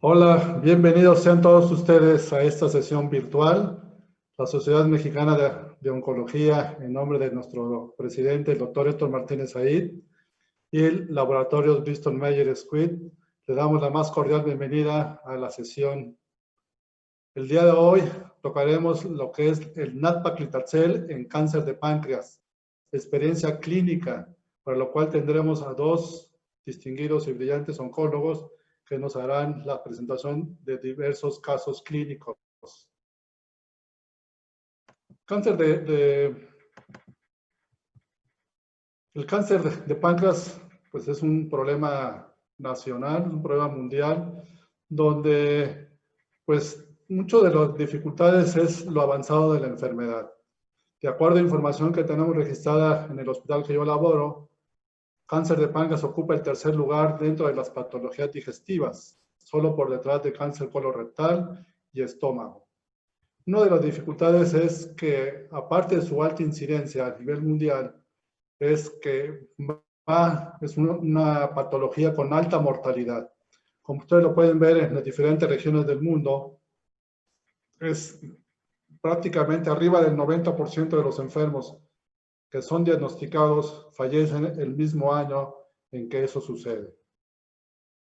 Hola, bienvenidos sean todos ustedes a esta sesión virtual. La Sociedad Mexicana de Oncología, en nombre de nuestro presidente, el doctor Héctor Martínez Said, y el Laboratorio Bristol Myers Squibb, le damos la más cordial bienvenida a la sesión. El día de hoy tocaremos lo que es el nab-paclitaxel en cáncer de páncreas, experiencia clínica, para lo cual tendremos a dos distinguidos y brillantes oncólogos que nos harán la presentación de diversos casos clínicos. El cáncer de páncreas pues es un problema nacional, un problema mundial, donde pues mucho de las dificultades es lo avanzado de la enfermedad. De acuerdo a información que tenemos registrada en el hospital que yo laboro, cáncer de páncreas ocupa el tercer lugar dentro de las patologías digestivas, solo por detrás de cáncer colorectal y estómago. Una de las dificultades es que, aparte de su alta incidencia a nivel mundial, es que es una patología con alta mortalidad. Como ustedes lo pueden ver en las diferentes regiones del mundo, es prácticamente arriba del 90% de los enfermos que son diagnosticados fallecen el mismo año en que eso sucede.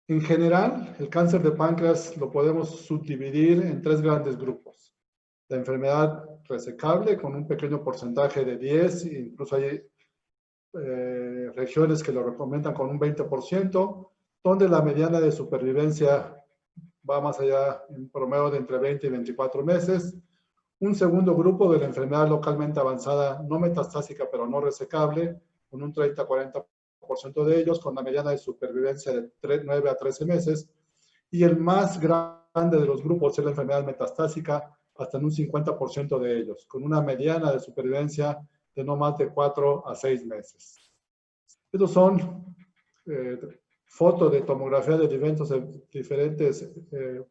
En general, el cáncer de páncreas lo podemos subdividir en tres grandes grupos. La enfermedad resecable, con un pequeño porcentaje de 10, incluso hay regiones que lo recomiendan con un 20%, donde la mediana de supervivencia va más allá, en promedio de entre 20 y 24 meses. Un segundo grupo de la enfermedad localmente avanzada, no metastásica, pero no resecable, con un 30-40% de ellos, con la mediana de supervivencia de 9 a 13 meses. Y el más grande de los grupos es la enfermedad metastásica, hasta en un 50% de ellos, con una mediana de supervivencia de no más de 4 a 6 meses. Estos son fotos de tomografía de diferentes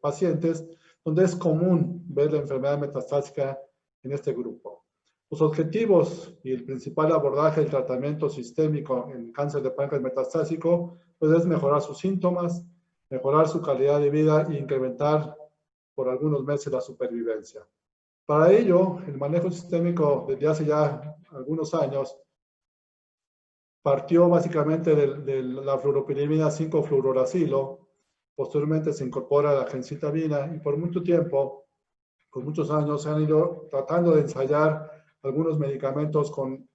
pacientes, donde es común ver la enfermedad metastásica en este grupo. Los objetivos y el principal abordaje del tratamiento sistémico en cáncer de páncreas metastásico pues es mejorar sus síntomas, mejorar su calidad de vida e incrementar por algunos meses la supervivencia. Para ello, el manejo sistémico desde hace ya algunos años partió básicamente de la fluoropirimida 5-fluoruracilo, posteriormente se incorpora la gemcitabina y por mucho tiempo, por muchos años, se han ido tratando de ensayar algunos medicamentos con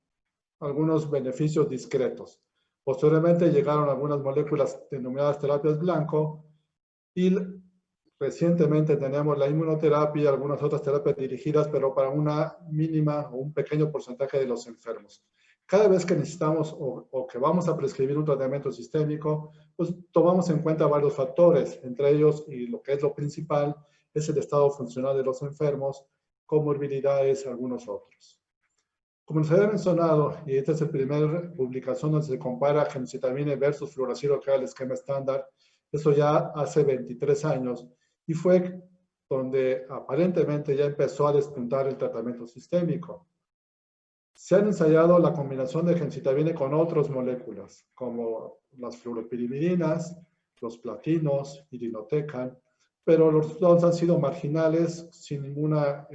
algunos beneficios discretos. Posteriormente llegaron algunas moléculas denominadas terapias blanco y recientemente tenemos la inmunoterapia y algunas otras terapias dirigidas, pero para una mínima o un pequeño porcentaje de los enfermos. Cada vez que necesitamos o que vamos a prescribir un tratamiento sistémico, pues tomamos en cuenta varios factores, entre ellos, y lo que es lo principal, es el estado funcional de los enfermos, comorbilidades y algunos otros. Como les había mencionado, y esta es la primera publicación donde se compara gemcitabina versus fluoracilo, que era el esquema estándar, eso ya hace 23 años, y fue donde aparentemente ya empezó a despuntar el tratamiento sistémico. Se han ensayado la combinación de gemcitabina con otras moléculas, como las fluoropirimidinas, los platinos, irinotecan, pero los resultados han sido marginales, sin ninguna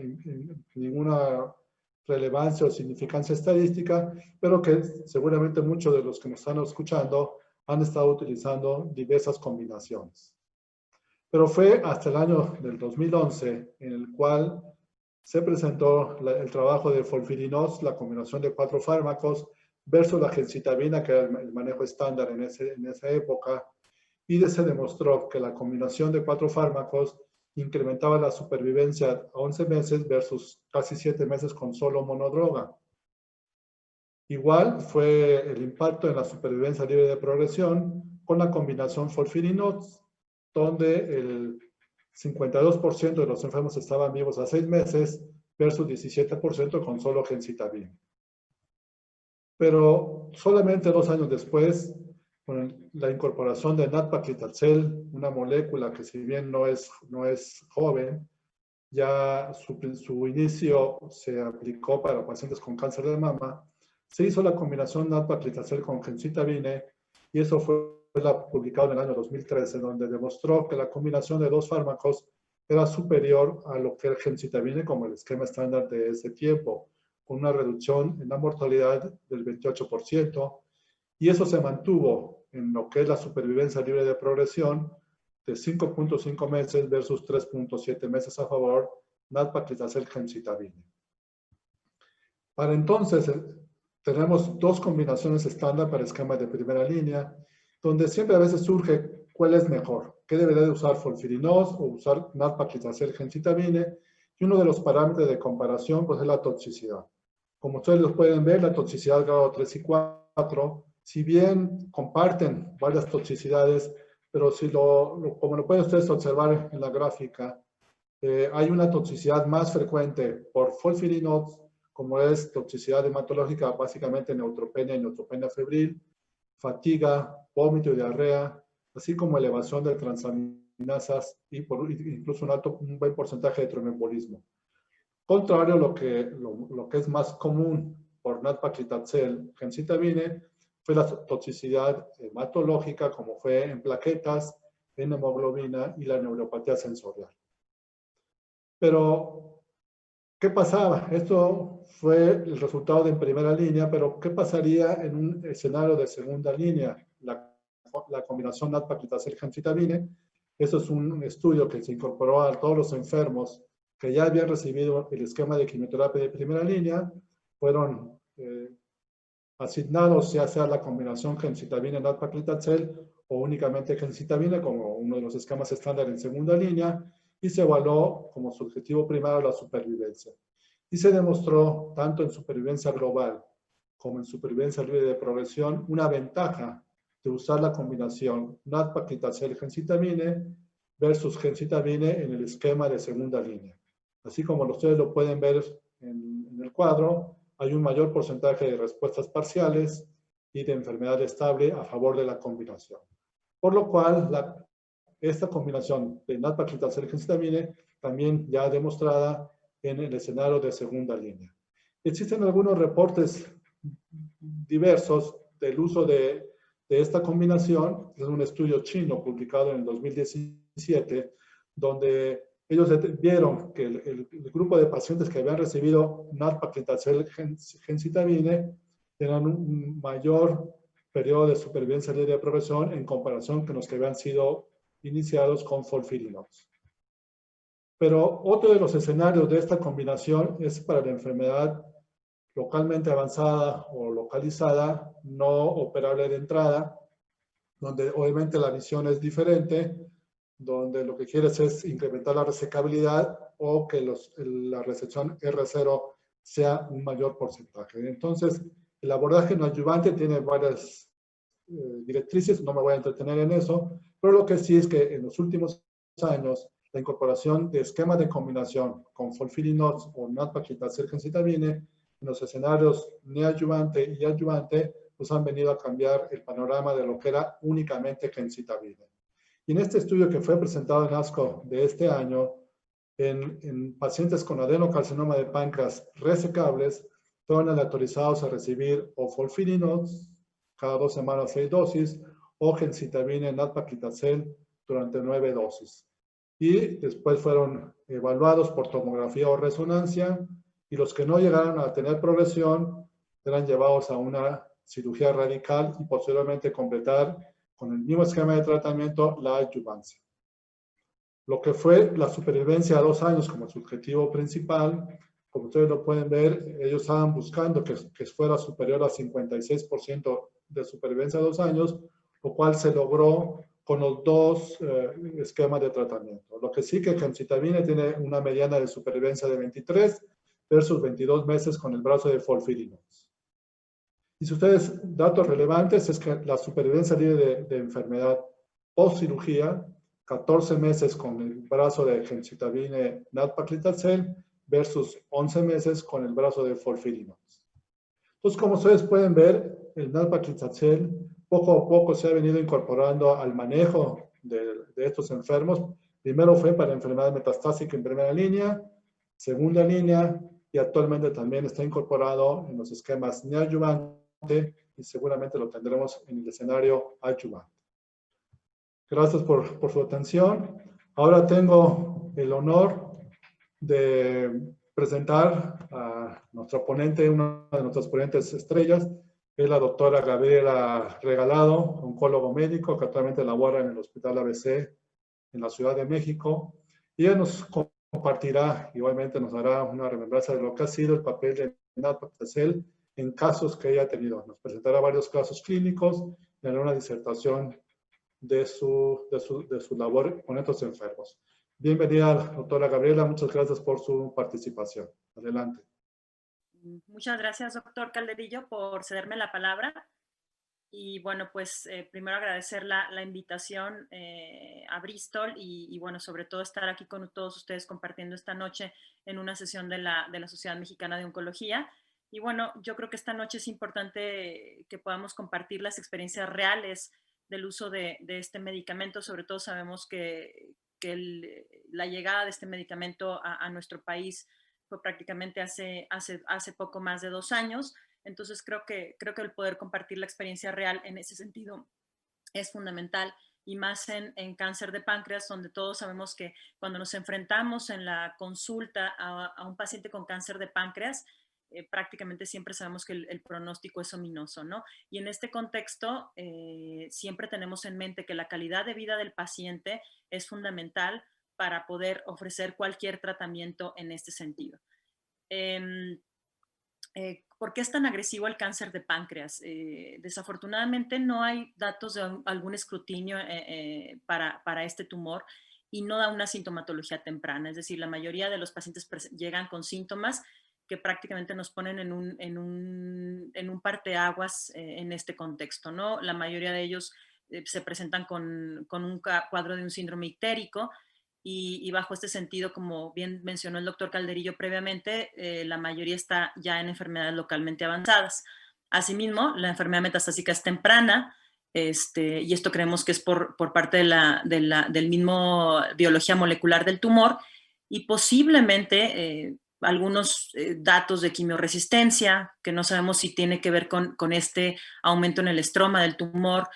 relevancia o significancia estadística, pero que seguramente muchos de los que nos están escuchando han estado utilizando diversas combinaciones. Pero fue hasta el año del 2011 en el cual se presentó el trabajo de folfirinos, la combinación de 4 fármacos, versus la gemcitabina, que era el manejo estándar en esa época, y se demostró que la combinación de 4 fármacos incrementaba la supervivencia a 11 meses versus casi 7 meses con solo monodroga. Igual fue el impacto en la supervivencia libre de progresión con la combinación folfirinos, donde el 52% de los enfermos estaban vivos a 6 meses versus 17% con solo gemcitabina. Pero solamente 2 años después, con la incorporación de nab-paclitaxel, una molécula que si bien no es joven, ya su inicio se aplicó para pacientes con cáncer de mama, se hizo la combinación nab-paclitaxel con gemcitabina y eso fue publicado en el año 2013, donde demostró que la combinación de dos fármacos era superior a lo que el gemcitabine como el esquema estándar de ese tiempo, con una reducción en la mortalidad del 28%, y eso se mantuvo en lo que es la supervivencia libre de progresión de 5.5 meses versus 3.7 meses a favor nab-paclitaxel gemcitabine. Para entonces, tenemos dos combinaciones estándar para esquemas de primera línea, donde siempre a veces surge cuál es mejor, qué debería de usar folfirinos o usar nab-paclitaxel gemcitabine, y uno de los parámetros de comparación pues, es la toxicidad. Como ustedes lo pueden ver, la toxicidad grado 3 y 4, si bien comparten varias toxicidades, pero si como lo pueden ustedes observar en la gráfica, hay una toxicidad más frecuente por folfirinos, como es toxicidad hematológica, básicamente neutropenia y neutropenia febril, fatiga, vómito y diarrea, así como elevación de transaminasas y incluso un buen porcentaje de tromboembolismo. Contrario a lo que es más común por nab-paclitaxel gemcitabine, fue la toxicidad hematológica, como fue en plaquetas, en hemoglobina y la neuropatía sensorial. Pero, ¿qué pasaba? Esto fue el resultado de en primera línea, pero ¿qué pasaría en un escenario de segunda línea? La combinación nab-paclitaxel gemcitabine. Eso es un estudio que se incorporó a todos los enfermos que ya habían recibido el esquema de quimioterapia de primera línea, fueron asignados ya sea la combinación gemcitabine-nab-paclitaxel o únicamente gemcitabine como uno de los esquemas estándar en segunda línea, y se evaluó como su objetivo primario la supervivencia. Y se demostró, tanto en supervivencia global como en supervivencia libre de progresión, una ventaja de usar la combinación nab-paclitaxel-gemcitabine versus gemcitabine en el esquema de segunda línea. Así como ustedes lo pueden ver en el cuadro, hay un mayor porcentaje de respuestas parciales y de enfermedad estable a favor de la combinación. Por lo cual, esta combinación de nab-paclitaxel-gemcitabine también ya demostrada en el escenario de segunda línea. Existen algunos reportes diversos del uso de esta combinación. Es un estudio chino publicado en el 2017, donde ellos vieron que el grupo de pacientes que habían recibido nab-paclitaxel-gemcitabine tenían un mayor periodo de supervivencia libre de progresión en comparación con los que habían sido iniciados con folfirinos. Pero otro de los escenarios de esta combinación es para la enfermedad localmente avanzada o localizada, no operable de entrada, donde obviamente la visión es diferente, donde lo que quieres es incrementar la resecabilidad o que la resección R0 sea un mayor porcentaje. Entonces, el abordaje no adyuvante tiene varias directrices, no me voy a entretener en eso, pero lo que sí es que en los últimos años la incorporación de esquemas de combinación con folfirinos o nab-paclitaxel-gemcitabine en los escenarios neoadyuvante y adyuvante pues han venido a cambiar el panorama de lo que era únicamente gemcitabine. Y en este estudio que fue presentado en ASCO de este año, en pacientes con adenocarcinoma de páncreas resecables, fueron aleatorizados a recibir o folfirinos cada 2 semanas 6 dosis, o gemcitabine nab-paclitaxel durante 9 dosis. Y después fueron evaluados por tomografía o resonancia, y los que no llegaron a tener progresión eran llevados a una cirugía radical y posteriormente completar con el mismo esquema de tratamiento la adyuvancia. Lo que fue la supervivencia a 2 años como su objetivo principal, como ustedes lo pueden ver, ellos estaban buscando que fuera superior a 56% de supervivencia a 2 años, lo cual se logró con los dos esquemas de tratamiento. Lo que sí que gemcitabine tiene una mediana de supervivencia de 23 versus 22 meses con el brazo de folfirinos. Y si ustedes, datos relevantes, es que la supervivencia libre de enfermedad post cirugía, 14 meses con el brazo de gemcitabine nab-paclitaxel versus 11 meses con el brazo de folfirinos. Entonces, como ustedes pueden ver, el nab-paclitaxel poco a poco se ha venido incorporando al manejo de estos enfermos. Primero fue para enfermedad metastásica en primera línea, segunda línea, y actualmente también está incorporado en los esquemas neoadyuvante y seguramente lo tendremos en el escenario adyuvante. Gracias por su atención. Ahora tengo el honor de presentar a nuestra ponente, una de nuestras ponentes estrellas, es la doctora Gabriela Regalado, oncólogo médico que actualmente labora en el Hospital ABC en la Ciudad de México. Y ella nos compartirá, igualmente nos hará una remembranza de lo que ha sido el papel de nab-paclitaxel en casos que ella ha tenido. Nos presentará varios casos clínicos y hará una disertación de su labor con estos enfermos. Bienvenida, doctora Gabriela. Muchas gracias por su participación. Adelante. Muchas gracias, doctor Calderillo, por cederme la palabra. Y bueno, pues primero agradecer la invitación a Bristol y bueno, sobre todo estar aquí con todos ustedes compartiendo esta noche en una sesión de la Sociedad Mexicana de Oncología. Y bueno, yo creo que esta noche es importante que podamos compartir las experiencias reales del uso de este medicamento. Sobre todo sabemos que la llegada de este medicamento a nuestro país fue prácticamente hace poco más de 2 años. Entonces creo que el poder compartir la experiencia real en ese sentido es fundamental, y más en cáncer de páncreas, donde todos sabemos que cuando nos enfrentamos en la consulta a un paciente con cáncer de páncreas, prácticamente siempre sabemos que el pronóstico es ominoso, ¿no? Y en este contexto siempre tenemos en mente que la calidad de vida del paciente es fundamental para poder ofrecer cualquier tratamiento en este sentido. ¿Por qué es tan agresivo el cáncer de páncreas? Desafortunadamente no hay datos de algún escrutinio para este tumor y no da una sintomatología temprana. Es decir, la mayoría de los pacientes llegan con síntomas que prácticamente nos ponen en un parteaguas en este contexto, ¿no? La mayoría de ellos se presentan con un cuadro de un síndrome ictérico. Y bajo este sentido, como bien mencionó el doctor Calderillo previamente, la mayoría está ya en enfermedades localmente avanzadas. Asimismo, la enfermedad metastásica es temprana, y esto creemos que es por parte del mismo biología molecular del tumor, y posiblemente algunos datos de quimioresistencia, que no sabemos si tiene que ver con este aumento en el estroma del tumor.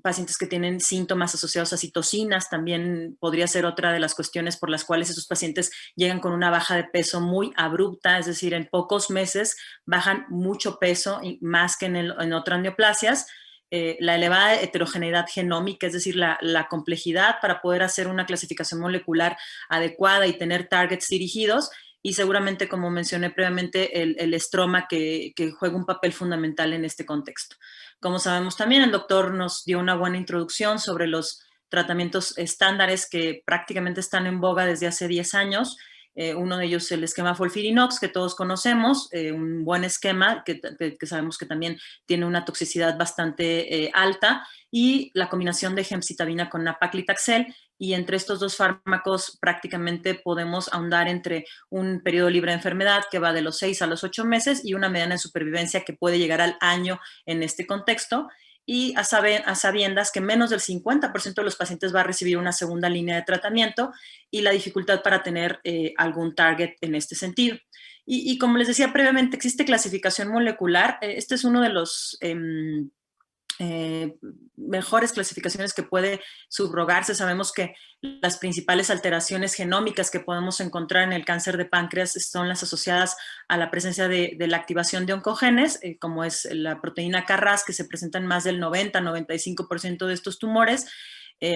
Pacientes que tienen síntomas asociados a citocinas también podría ser otra de las cuestiones por las cuales esos pacientes llegan con una baja de peso muy abrupta, es decir, en pocos meses bajan mucho peso, más que en otras neoplasias. La elevada heterogeneidad genómica, es decir, la complejidad para poder hacer una clasificación molecular adecuada y tener targets dirigidos, y seguramente, como mencioné previamente, el estroma que juega un papel fundamental en este contexto. Como sabemos también, el doctor nos dio una buena introducción sobre los tratamientos estándares que prácticamente están en boga desde hace 10 años. Uno de ellos es el esquema FOLFIRINOX, que todos conocemos, un buen esquema que sabemos que también tiene una toxicidad bastante alta, y la combinación de gemcitabina con nab-paclitaxel. Y entre estos dos fármacos prácticamente podemos ahondar entre un periodo libre de enfermedad que va de los 6 a los 8 meses y una mediana de supervivencia que puede llegar al año en este contexto. Y a sabiendas que menos del 50% de los pacientes va a recibir una segunda línea de tratamiento, y la dificultad para tener algún target en este sentido. Y como les decía previamente, existe clasificación molecular. Este es uno de los mejores clasificaciones que puede subrogarse. Sabemos que las principales alteraciones genómicas que podemos encontrar en el cáncer de páncreas son las asociadas a la presencia de la activación de oncogenes, como es la proteína KRAS, que se presenta en más del 90-95% de estos tumores,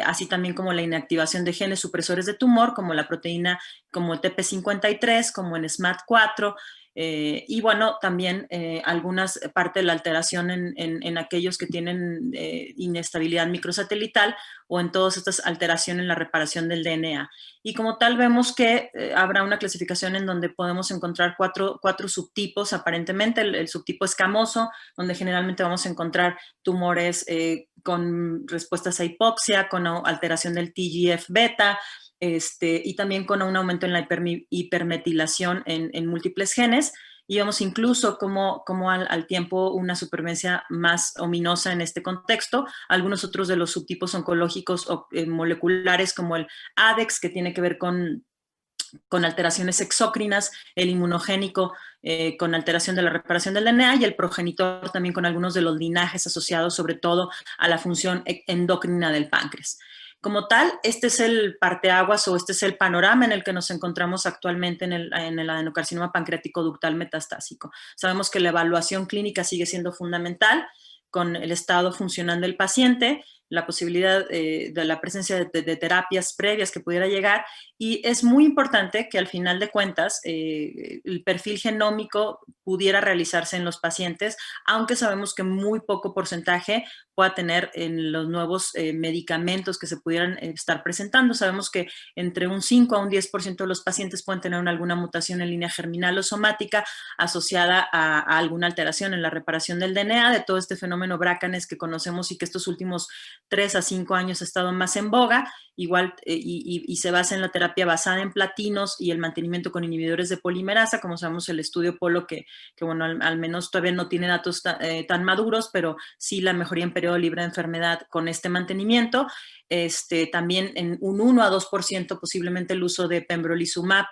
así también como la inactivación de genes supresores de tumor, como la proteína, como el TP53, como en SMAD4, y bueno, también algunas parte de la alteración en aquellos que tienen inestabilidad microsatelital, o en todas estas alteraciones en la reparación del DNA. Y como tal vemos que habrá una clasificación en donde podemos encontrar cuatro subtipos aparentemente. El subtipo escamoso, donde generalmente vamos a encontrar tumores con respuestas a hipoxia, con alteración del TGF-beta, y también con un aumento en la hipermetilación en múltiples genes. Y vemos incluso como al tiempo una supervivencia más ominosa en este contexto. Algunos otros de los subtipos oncológicos o moleculares, como el ADEX, que tiene que ver con con alteraciones exócrinas, el inmunogénico con alteración de la reparación del DNA y el progenitor también con algunos de los linajes asociados sobre todo a la función endocrina del páncreas. Como tal, este es el parteaguas o este es el panorama en el que nos encontramos actualmente en el adenocarcinoma pancreático ductal metastásico. Sabemos que la evaluación clínica sigue siendo fundamental con el estado funcional del paciente, la posibilidad de la presencia de terapias previas que pudiera llegar, y es muy importante que al final de cuentas el perfil genómico pudiera realizarse en los pacientes, aunque sabemos que muy poco porcentaje pueda tener en los nuevos medicamentos que se pudieran estar presentando. Sabemos que entre un 5 a un 10% de los pacientes pueden tener alguna mutación en línea germinal o somática asociada a alguna alteración en la reparación del DNA, de todo este fenómeno BRCA que conocemos y que estos últimos 3 a 5 años ha estado más en boga, igual, y se basa en la terapia basada en platinos y el mantenimiento con inhibidores de polimerasa, como sabemos el estudio Polo, que bueno, al menos todavía no tiene datos tan maduros, pero sí la mejoría en periodo libre de enfermedad con este mantenimiento. También en un 1 a 2% posiblemente el uso de pembrolizumab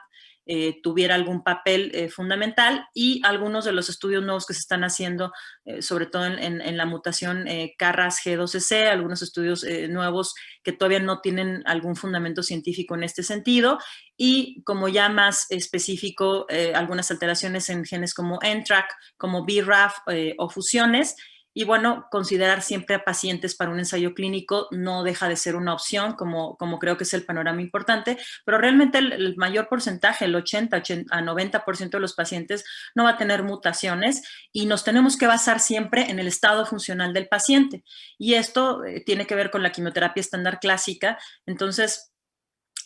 tuviera algún papel fundamental, y algunos de los estudios nuevos que se están haciendo, sobre todo en la mutación KRAS G12C, algunos estudios nuevos que todavía no tienen algún fundamento científico en este sentido, y como ya más específico, algunas alteraciones en genes como NTRK, como BRAF o fusiones. Y bueno, considerar siempre a pacientes para un ensayo clínico no deja de ser una opción, como creo que es el panorama importante, pero realmente el mayor porcentaje, el 80 a 90% de los pacientes no va a tener mutaciones, y nos tenemos que basar siempre en el estado funcional del paciente. Y esto tiene que ver con la quimioterapia estándar clásica. Entonces,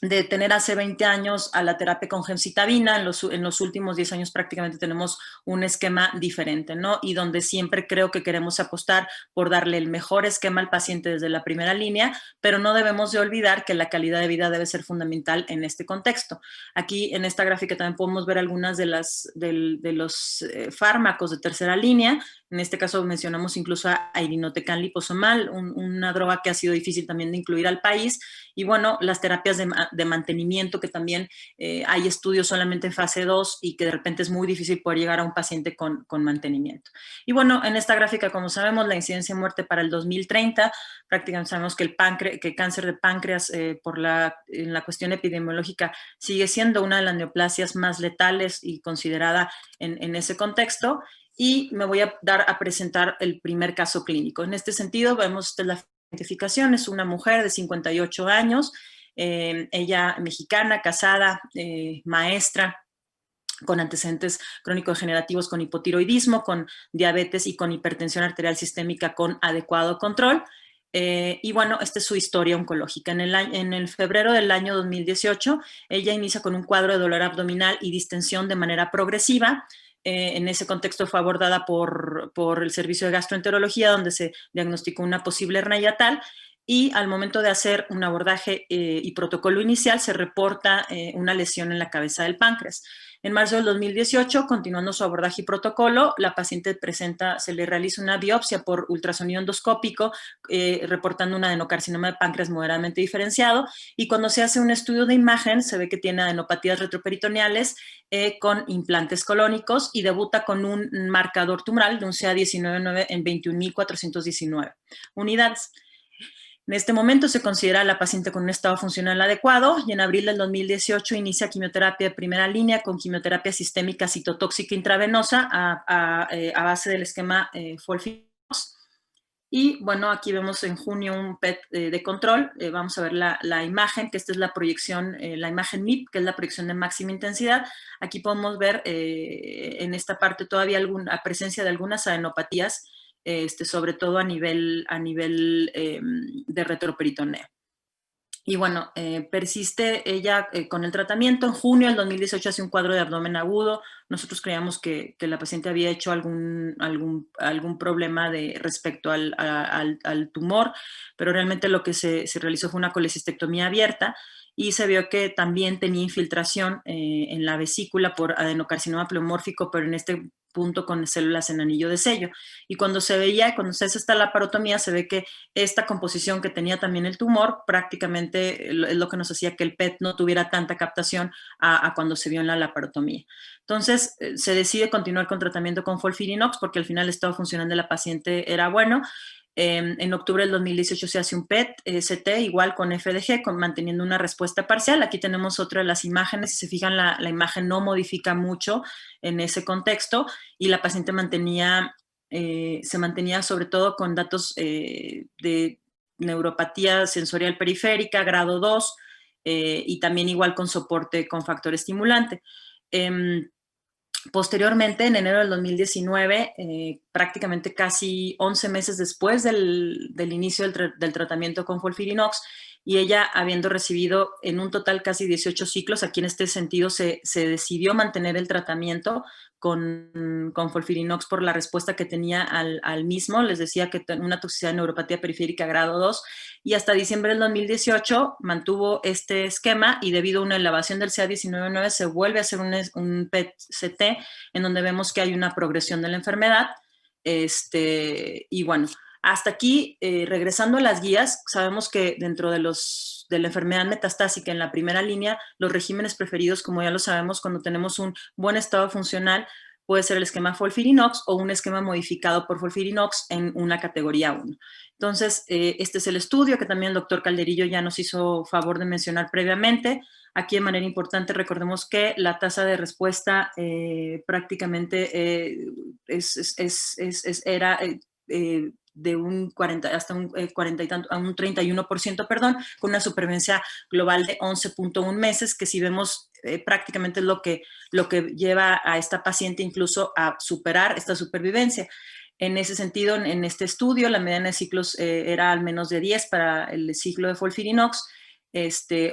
de tener hace 20 años a la terapia con gemcitabina, en los últimos 10 años prácticamente tenemos un esquema diferente, ¿no? Y donde siempre creo que queremos apostar por darle el mejor esquema al paciente desde la primera línea, pero no debemos de olvidar que la calidad de vida debe ser fundamental en este contexto. Aquí en esta gráfica también podemos ver algunas de los fármacos de tercera línea. En este caso mencionamos incluso a irinotecan liposomal, una droga que ha sido difícil también de incluir al país. Y bueno, las terapias de mantenimiento, que también hay estudios solamente en fase 2 y que de repente es muy difícil poder llegar a un paciente con mantenimiento. Y bueno, en esta gráfica, como sabemos, la incidencia de muerte para el 2030, prácticamente sabemos que el cáncer de páncreas en la cuestión epidemiológica sigue siendo una de las neoplasias más letales y considerada en ese contexto. Y me voy a dar a presentar el primer caso clínico. En este sentido, vemos la identificación, es una mujer de 58 años, ella mexicana, casada, maestra, con antecedentes crónico-degenerativos, con hipotiroidismo, con diabetes y con hipertensión arterial sistémica con adecuado control. Y bueno, esta es su historia oncológica. En el febrero del año 2018, ella inicia con un cuadro de dolor abdominal y distensión de manera progresiva. En ese contexto fue abordada por el servicio de gastroenterología, donde se diagnosticó una posible hernia hiatal, y al momento de hacer un abordaje y protocolo inicial se reporta una lesión en la cabeza del páncreas. En marzo del 2018, continuando su abordaje y protocolo, la paciente se le realiza una biopsia por ultrasonido endoscópico, reportando un adenocarcinoma de páncreas moderadamente diferenciado, y cuando se hace un estudio de imagen se ve que tiene adenopatías retroperitoneales con implantes colónicos, y debuta con un marcador tumoral de un CA19-9 en 21.419 unidades. En este momento se considera a la paciente con un estado funcional adecuado, y en abril del 2018 inicia quimioterapia de primera línea con quimioterapia sistémica citotóxica intravenosa a base del esquema FOLFIRINOX. Y bueno, aquí vemos en junio un PET de control. Vamos a ver la imagen, que esta es la proyección, la imagen MIP, que es la proyección de máxima intensidad. Aquí podemos ver en esta parte todavía la presencia de algunas adenopatías, sobre todo a nivel de retroperitoneo. Y bueno, persiste ella con el tratamiento. En junio del 2018 hace un cuadro de abdomen agudo. Nosotros creíamos que la paciente había hecho algún problema respecto al tumor, pero realmente lo que se realizó fue una colecistectomía abierta, y se vio que también tenía infiltración en la vesícula por adenocarcinoma pleomórfico, pero en este punto con células en anillo de sello. Y cuando se hace esta laparotomía, se ve que esta composición que tenía también el tumor prácticamente es lo que nos hacía que el PET no tuviera tanta captación a cuando se vio en la laparotomía. Entonces, se decide continuar con tratamiento con FOLFIRINOX porque al final el estado funcional de la paciente era bueno. En octubre del 2018 se hace un PET-CT igual con FDG, manteniendo una respuesta parcial. Aquí tenemos otra de las imágenes. Si se fijan, la imagen no modifica mucho en ese contexto y la paciente se mantenía sobre todo con datos de neuropatía sensorial periférica, grado 2, y también igual con soporte con factor estimulante. Posteriormente, en enero del 2019, prácticamente casi 11 meses después del inicio del tratamiento con FOLFIRINOX, y ella habiendo recibido en un total casi 18 ciclos, aquí en este sentido se decidió mantener el tratamiento con FOLFIRINOX por la respuesta que tenía al mismo. Les decía que tenía una toxicidad de neuropatía periférica grado 2, y hasta diciembre del 2018 mantuvo este esquema, y debido a una elevación del CA19-9 se vuelve a hacer un PET-CT en donde vemos que hay una progresión de la enfermedad. Y bueno, hasta aquí, regresando a las guías, sabemos que dentro de la enfermedad metastásica en la primera línea, los regímenes preferidos, como ya lo sabemos, cuando tenemos un buen estado funcional, puede ser el esquema FOLFIRINOX o un esquema modificado por FOLFIRINOX en una categoría 1. Entonces, este es el estudio que también el doctor Calderillo ya nos hizo favor de mencionar previamente. Aquí, de manera importante, recordemos que la tasa de respuesta prácticamente era de un 40 hasta un 40 y tanto, a un 31%, perdón, con una supervivencia global de 11.1 meses, que si vemos prácticamente es lo que lleva a esta paciente incluso a superar esta supervivencia. En ese sentido, en este estudio, la mediana de ciclos era al menos de 10 para el ciclo de FOLFIRINOX.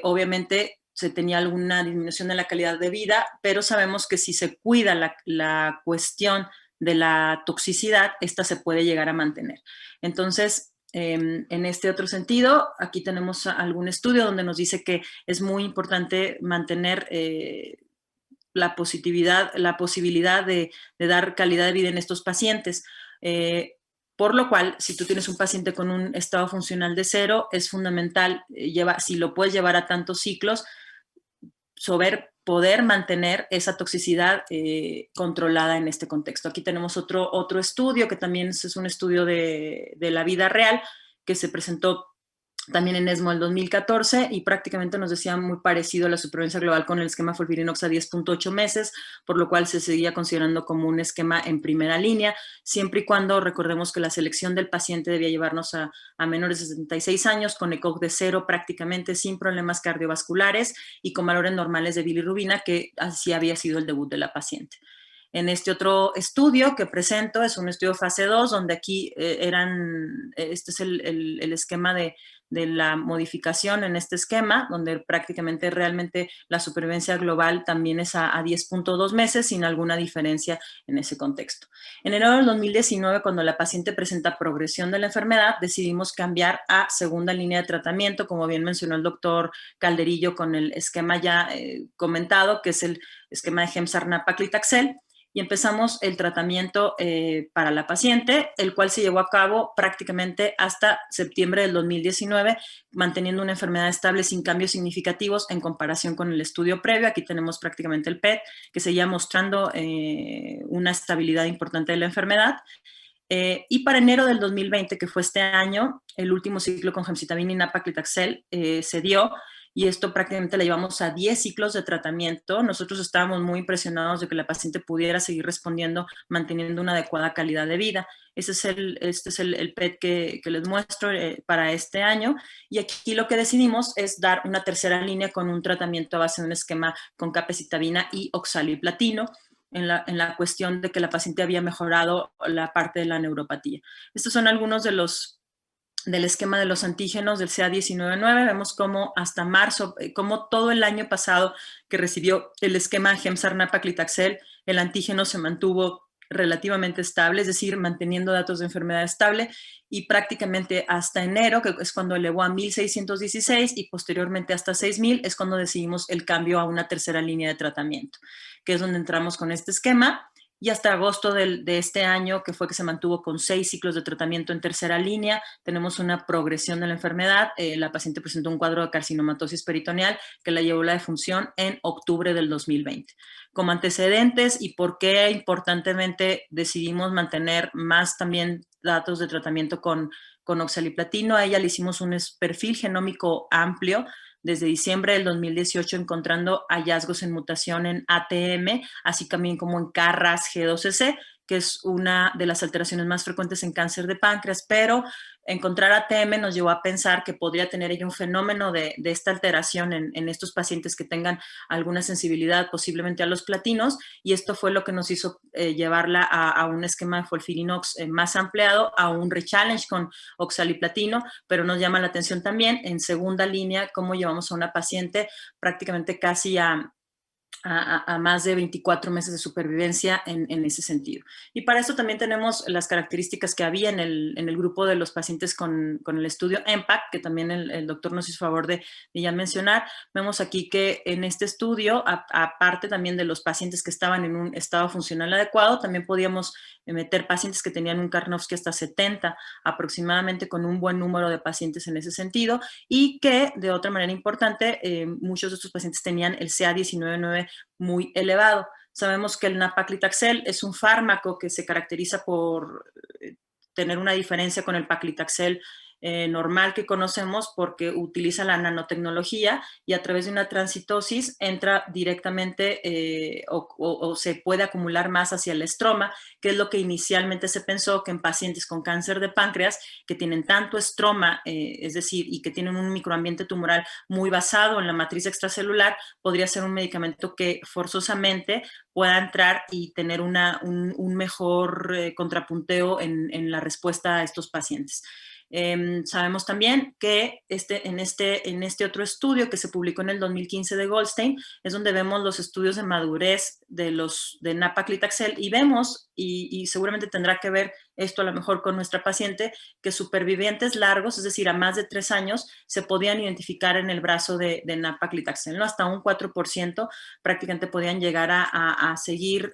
Obviamente se tenía alguna disminución de la calidad de vida, pero sabemos que si se cuida la cuestión de la toxicidad, esta se puede llegar a mantener. Entonces, en este otro sentido, aquí tenemos algún estudio donde nos dice que es muy importante mantener la posibilidad de dar calidad de vida en estos pacientes. Por lo cual, si tú tienes un paciente con un estado funcional de 0, es fundamental, si lo puedes llevar a tantos ciclos, poder mantener esa toxicidad controlada en este contexto. Aquí tenemos otro estudio, que también es un estudio de la vida real, que se presentó también en ESMO el 2014, y prácticamente nos decía muy parecido a la supervivencia global con el esquema FOLFIRINOX a 10.8 meses, por lo cual se seguía considerando como un esquema en primera línea, siempre y cuando recordemos que la selección del paciente debía llevarnos a menores de 76 años, con ECOG de 0 prácticamente, sin problemas cardiovasculares y con valores normales de bilirrubina, que así había sido el debut de la paciente. En este otro estudio que presento, es un estudio fase 2, donde aquí este es el esquema de la modificación en este esquema, donde prácticamente realmente la supervivencia global también es a 10.2 meses, sin alguna diferencia en ese contexto. En enero del 2019, cuando la paciente presenta progresión de la enfermedad, decidimos cambiar a segunda línea de tratamiento, como bien mencionó el doctor Calderillo, con el esquema ya comentado, que es el esquema de Gemzar-Nab-Paclitaxel, y empezamos el tratamiento para la paciente, el cual se llevó a cabo prácticamente hasta septiembre del 2019, manteniendo una enfermedad estable sin cambios significativos en comparación con el estudio previo. Aquí tenemos prácticamente el PET, que seguía mostrando una estabilidad importante de la enfermedad. Y para enero del 2020, que fue este año, el último ciclo con gemcitabina y nab-paclitaxel se dio, y esto prácticamente la llevamos a 10 ciclos de tratamiento. Nosotros estábamos muy impresionados de que la paciente pudiera seguir respondiendo, manteniendo una adecuada calidad de vida. Este es el PET que les muestro para este año, y aquí lo que decidimos es dar una tercera línea con un tratamiento a base de un esquema con capecitabina y oxaliplatino, en la cuestión de que la paciente había mejorado la parte de la neuropatía. Estos son algunos del esquema de los antígenos del CA19-9. Vemos cómo hasta marzo, como todo el año pasado que recibió el esquema Gemzar-Nab-Paclitaxel, el antígeno se mantuvo relativamente estable, es decir, manteniendo datos de enfermedad estable, y prácticamente hasta enero, que es cuando elevó a 1616, y posteriormente hasta 6000, es cuando decidimos el cambio a una tercera línea de tratamiento, que es donde entramos con este esquema. y hasta agosto de este año, que fue que se mantuvo con 6 ciclos de tratamiento en tercera línea, tenemos una progresión de la enfermedad. La paciente presentó un cuadro de carcinomatosis peritoneal que la llevó a la defunción en octubre del 2020. Como antecedentes y por qué importantemente decidimos mantener más también datos de tratamiento con oxaliplatino, a ella le hicimos un perfil genómico amplio desde diciembre del 2018, encontrando hallazgos en mutación en ATM, así también como en KRAS G12C, que es una de las alteraciones más frecuentes en cáncer de páncreas, pero encontrar ATM nos llevó a pensar que podría tener ella un fenómeno de esta alteración en estos pacientes que tengan alguna sensibilidad posiblemente a los platinos, y esto fue lo que nos hizo llevarla a un esquema de FOLFIRINOX más ampliado, a un rechallenge con oxaliplatino, pero nos llama la atención también en segunda línea cómo llevamos a una paciente prácticamente casi a más de 24 meses de supervivencia en ese sentido. Y para eso también tenemos las características que había en el grupo de los pacientes con el estudio EMPACT, que también el doctor nos hizo favor de ya mencionar. Vemos aquí que en este estudio, aparte también de los pacientes que estaban en un estado funcional adecuado, también podíamos meter pacientes que tenían un Karnofsky hasta 70 aproximadamente, con un buen número de pacientes en ese sentido, y que de otra manera importante, muchos de estos pacientes tenían el CA19-9 muy elevado. Sabemos que el nab-paclitaxel es un fármaco que se caracteriza por tener una diferencia con el paclitaxel normal que conocemos, porque utiliza la nanotecnología y a través de una transitosis entra directamente o se puede acumular más hacia el estroma, que es lo que inicialmente se pensó que en pacientes con cáncer de páncreas que tienen tanto estroma, es decir, y que tienen un microambiente tumoral muy basado en la matriz extracelular, podría ser un medicamento que forzosamente pueda entrar y tener un mejor contrapunteo en la respuesta a estos pacientes. Sabemos también que en este otro estudio que se publicó en el 2015 de Goldstein, es donde vemos los estudios de madurez de nab-paclitaxel, y vemos, y seguramente tendrá que ver esto a lo mejor con nuestra paciente, que supervivientes largos, es decir, a más de 3 años, se podían identificar en el brazo de nab-paclitaxel, ¿no? Hasta un 4% prácticamente podían llegar a seguir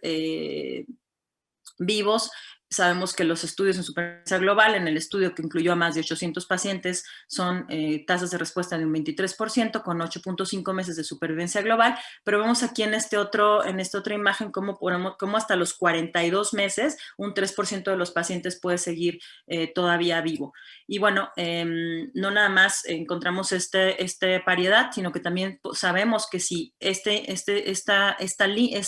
vivos. Sabemos que los estudios en supervivencia global, en el estudio que incluyó a más de 800 pacientes, son tasas de respuesta de un 23%, con 8.5 meses de supervivencia global, pero vemos aquí en esta otra imagen cómo hasta los 42 meses, un 3% de los pacientes puede seguir todavía vivo. Y bueno, no nada más encontramos esta variedad, sino que también sabemos que si este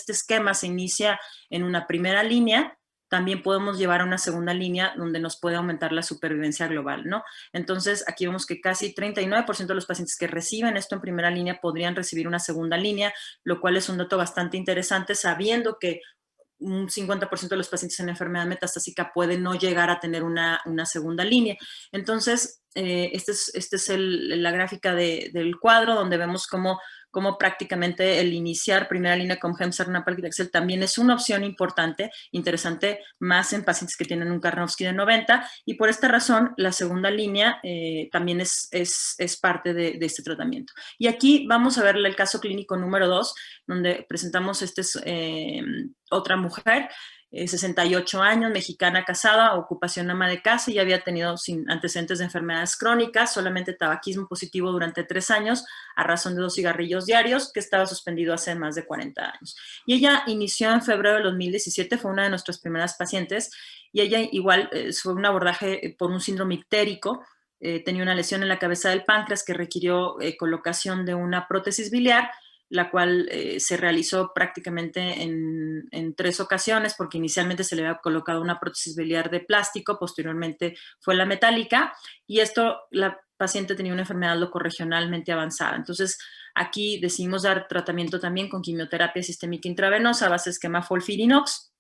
esquema se inicia en una primera línea, también podemos llevar a una segunda línea donde nos puede aumentar la supervivencia global, ¿no? Entonces, aquí vemos que casi 39% de los pacientes que reciben esto en primera línea podrían recibir una segunda línea, lo cual es un dato bastante interesante, sabiendo que un 50% de los pacientes en enfermedad metastásica pueden no llegar a tener una segunda línea. Entonces, esta es la gráfica del cuadro, donde vemos cómo prácticamente el iniciar primera línea con Gemzar nab-paclitaxel también es una opción importante, interesante, más en pacientes que tienen un Karnofsky de 90, y por esta razón la segunda línea también es parte de este tratamiento. Y aquí vamos a ver el caso clínico número 2, donde presentamos otra mujer, 68 años, mexicana, casada, ocupación ama de casa, y había tenido sin antecedentes de enfermedades crónicas, solamente tabaquismo positivo durante 3 años, a razón de 2 cigarrillos diarios, que estaba suspendido hace más de 40 años. Y ella inició en febrero de 2017, fue una de nuestras primeras pacientes, y ella igual fue un abordaje por un síndrome ictérico. Tenía una lesión en la cabeza del páncreas que requirió colocación de una prótesis biliar, la cual se realizó prácticamente en 3 ocasiones, porque inicialmente se le había colocado una prótesis biliar de plástico, posteriormente fue la metálica, y la paciente tenía una enfermedad locorregionalmente avanzada. Entonces, aquí decidimos dar tratamiento también con quimioterapia sistémica intravenosa a base de esquema FOLFIRINOX.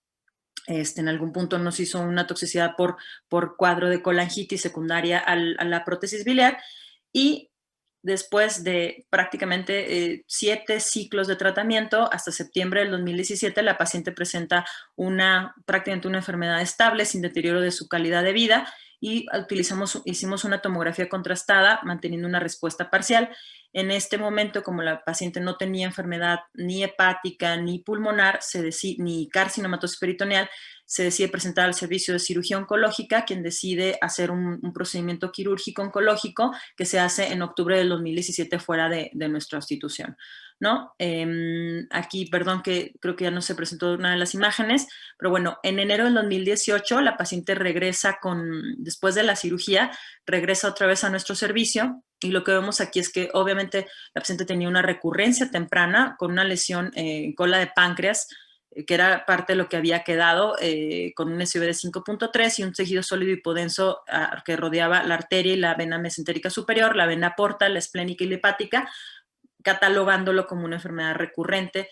En algún punto nos hizo una toxicidad por cuadro de colangitis secundaria a la prótesis biliar, y después de prácticamente 7 ciclos de tratamiento, hasta septiembre del 2017, la paciente presenta prácticamente una enfermedad estable, sin deterioro de su calidad de vida, y hicimos una tomografía contrastada, manteniendo una respuesta parcial. En este momento, como la paciente no tenía enfermedad ni hepática ni pulmonar, ni carcinomatosis peritoneal, se decide presentar al servicio de cirugía oncológica, quien decide hacer un procedimiento quirúrgico oncológico que se hace en octubre del 2017 fuera de nuestra institución, ¿no? Aquí, perdón, que creo que ya no se presentó una de las imágenes, pero bueno, en enero del 2018 la paciente regresa después de la cirugía, regresa otra vez a nuestro servicio, y lo que vemos aquí es que obviamente la paciente tenía una recurrencia temprana con una lesión en cola de páncreas, que era parte de lo que había quedado, con un SUV de 5.3 y un tejido sólido hipodenso que rodeaba la arteria y la vena mesentérica superior, la vena porta, la esplénica y la hepática, catalogándolo como una enfermedad recurrente,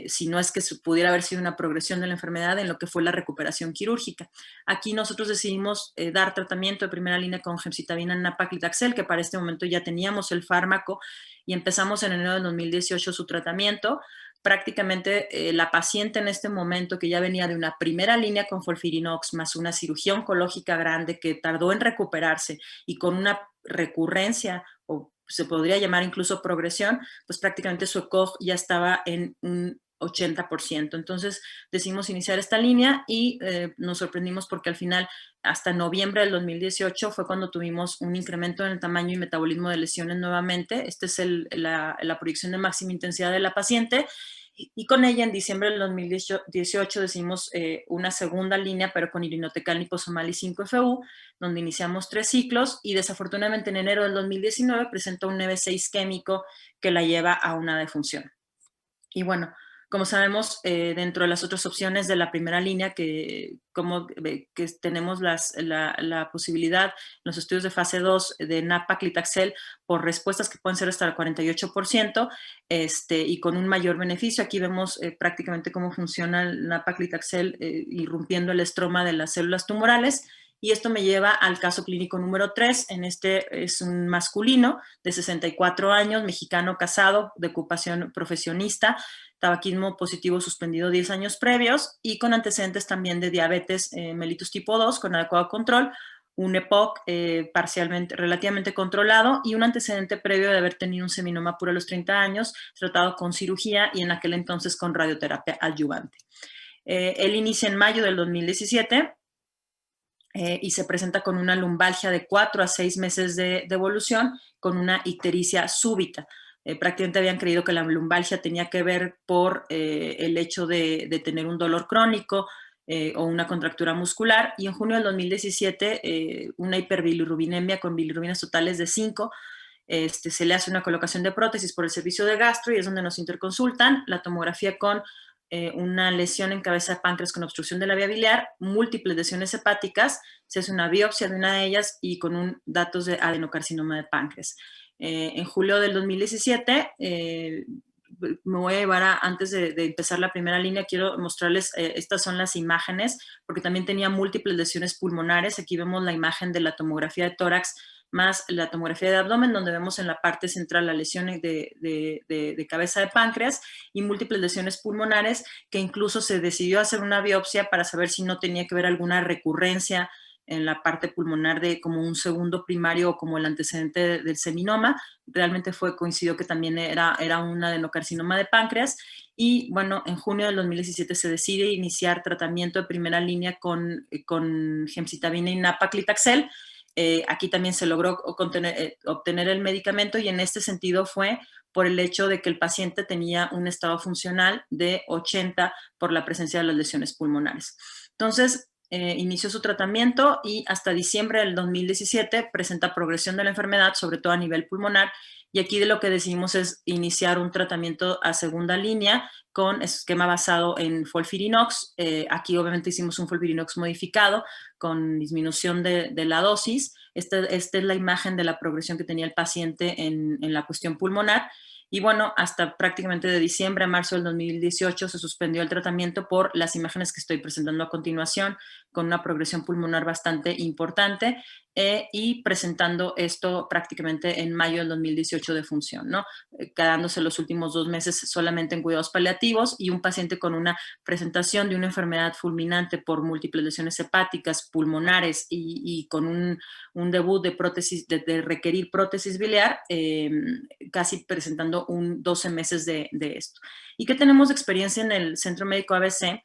si no es que pudiera haber sido una progresión de la enfermedad en lo que fue la recuperación quirúrgica. Aquí nosotros decidimos dar tratamiento de primera línea con gemcitabina nab-paclitaxel, que para este momento ya teníamos el fármaco, y empezamos en enero de 2018 su tratamiento. Prácticamente la paciente en este momento, que ya venía de una primera línea con FOLFIRINOX más una cirugía oncológica grande que tardó en recuperarse y con una recurrencia, o se podría llamar incluso progresión, pues prácticamente su ECOG ya estaba en un 80%. Entonces decidimos iniciar esta línea y nos sorprendimos porque al final, hasta noviembre del 2018, fue cuando tuvimos un incremento en el tamaño y metabolismo de lesiones nuevamente. Esta es la proyección de máxima intensidad de la paciente. Y con ella, en diciembre del 2018, decidimos una segunda línea, pero con irinotecan liposomal y 5-FU, donde iniciamos 3 ciclos, y desafortunadamente en enero del 2019 presentó un EB6 isquémico que la lleva a una defunción. Y bueno, como sabemos, dentro de las otras opciones de la primera línea, que tenemos la posibilidad en los estudios de fase 2 de nab-paclitaxel por respuestas que pueden ser hasta el 48%, y con un mayor beneficio. Aquí vemos prácticamente cómo funciona el nab-paclitaxel irrumpiendo el estroma de las células tumorales. Y esto me lleva al caso clínico número 3. En este es un masculino de 64 años, mexicano, casado, de ocupación profesionista, tabaquismo positivo suspendido 10 años previos y con antecedentes también de diabetes mellitus tipo 2 con adecuado control, un EPOC relativamente controlado y un antecedente previo de haber tenido un seminoma puro a los 30 años, tratado con cirugía y en aquel entonces con radioterapia adyuvante. Él inicia en mayo del 2017 y se presenta con una lumbalgia de 4 a 6 meses de evolución, con una ictericia súbita. Prácticamente habían creído que la lumbalgia tenía que ver por el hecho de tener un dolor crónico o una contractura muscular, y en junio del 2017 una hiperbilirrubinemia con bilirrubinas totales de 5. Se le hace una colocación de prótesis por el servicio de gastro y es donde nos interconsultan. La tomografía con una lesión en cabeza de páncreas con obstrucción de la vía biliar, múltiples lesiones hepáticas, se hace una biopsia de una de ellas y con datos de adenocarcinoma de páncreas. En julio del 2017, me voy a llevar antes de empezar la primera línea, quiero mostrarles, estas son las imágenes, porque también tenía múltiples lesiones pulmonares. Aquí vemos la imagen de la tomografía de tórax más la tomografía de abdomen, donde vemos en la parte central la lesión de cabeza de páncreas y múltiples lesiones pulmonares, que incluso se decidió hacer una biopsia para saber si no tenía que ver alguna recurrencia en la parte pulmonar de como un segundo primario o como el antecedente del seminoma. Realmente coincidió que también era un adenocarcinoma de páncreas. Y bueno, en junio del 2017 se decide iniciar tratamiento de primera línea con gemcitabina y nab-paclitaxel. Aquí también se logró obtener el medicamento, y en este sentido fue por el hecho de que el paciente tenía un estado funcional de 80 por la presencia de las lesiones pulmonares. Entonces, inició su tratamiento y hasta diciembre del 2017 presenta progresión de la enfermedad, sobre todo a nivel pulmonar, y aquí de lo que decidimos es iniciar un tratamiento a segunda línea con esquema basado en FOLFIRINOX. Aquí obviamente hicimos un FOLFIRINOX modificado con disminución de la dosis. Esta es la imagen de la progresión que tenía el paciente en la cuestión pulmonar. Y bueno, hasta prácticamente de diciembre a marzo del 2018 se suspendió el tratamiento por las imágenes que estoy presentando a continuación, con una progresión pulmonar bastante importante. y presentando esto prácticamente en mayo del 2018 de función, ¿no? Quedándose los últimos 2 meses solamente en cuidados paliativos y un paciente con una presentación de una enfermedad fulminante por múltiples lesiones hepáticas, pulmonares y con un debut de prótesis, de requerir prótesis biliar, casi presentando 12 meses de esto. ¿Y qué tenemos de experiencia en el Centro Médico ABC?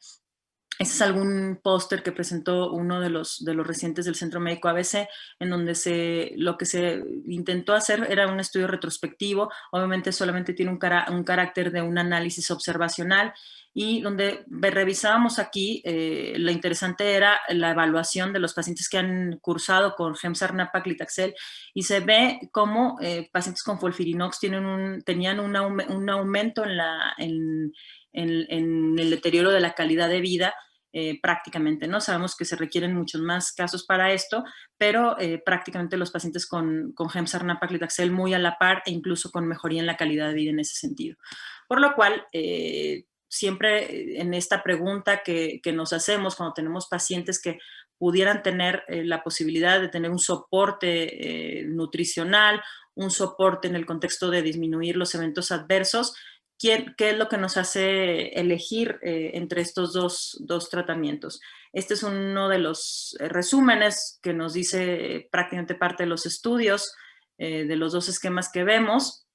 Este es algún póster que presentó uno de los residentes del Centro Médico ABC, en donde lo que se intentó hacer era un estudio retrospectivo, obviamente solamente tiene un carácter de un análisis observacional, y donde revisábamos aquí, lo interesante era la evaluación de los pacientes que han cursado con Gemzar Nab-Paclitaxel, y se ve cómo pacientes con FOLFIRINOX tenían un aumento en el deterioro de la calidad de vida, prácticamente, ¿no? Sabemos que se requieren muchos más casos para esto, pero prácticamente los pacientes con Gemzar Nab-Paclitaxel muy a la par e incluso con mejoría en la calidad de vida en ese sentido. Por lo cual, siempre en esta pregunta que nos hacemos cuando tenemos pacientes que pudieran tener la posibilidad de tener un soporte nutricional, un soporte en el contexto de disminuir los eventos adversos, ¿qué es lo que nos hace elegir entre estos dos tratamientos? Este es uno de los resúmenes que nos dice prácticamente parte de los estudios de los 2 esquemas que vemos.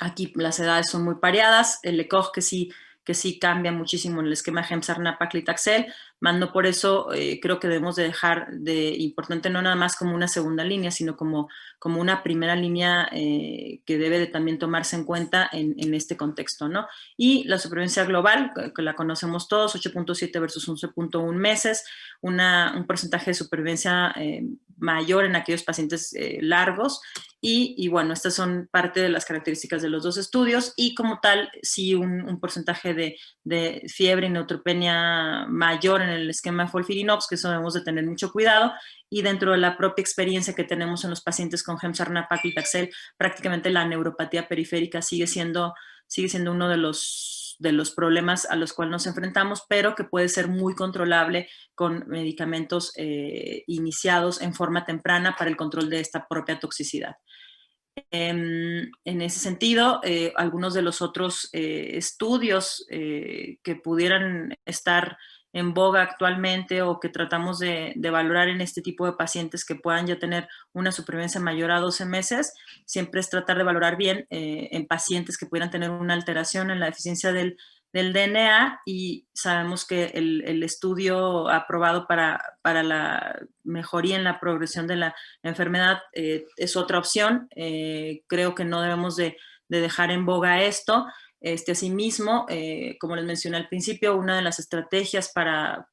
Aquí las edades son muy pareadas, el ECOG que sí cambia muchísimo en el esquema Gemzar Nab-Paclitaxel, mando por eso creo que debemos de dejar de importante no nada más como una segunda línea, sino como una primera línea que debe de también tomarse en cuenta en este contexto, ¿no? Y la supervivencia global, que la conocemos todos, 8.7 versus 11.1 meses, un porcentaje de supervivencia mayor en aquellos pacientes largos, y bueno, estas son parte de las características de los 2 estudios, y como tal, sí un porcentaje de fiebre y neutropenia mayor en el esquema de FOLFIRINOX, que eso debemos de tener mucho cuidado, y dentro de la propia experiencia que tenemos en los pacientes con Gemzar Nab-Paclitaxel, prácticamente la neuropatía periférica sigue siendo uno de los problemas a los cuales nos enfrentamos, pero que puede ser muy controlable con medicamentos iniciados en forma temprana para el control de esta propia toxicidad. En ese sentido, algunos de los otros estudios que pudieran estar en boga actualmente o que tratamos de valorar en este tipo de pacientes que puedan ya tener una supervivencia mayor a 12 meses, siempre es tratar de valorar bien en pacientes que pudieran tener una alteración en la deficiencia del DNA, y sabemos que el estudio aprobado para la mejoría en la progresión de la enfermedad es otra opción. Creo que no debemos de dejar en boga esto. Asimismo, como les mencioné al principio, una de las estrategias para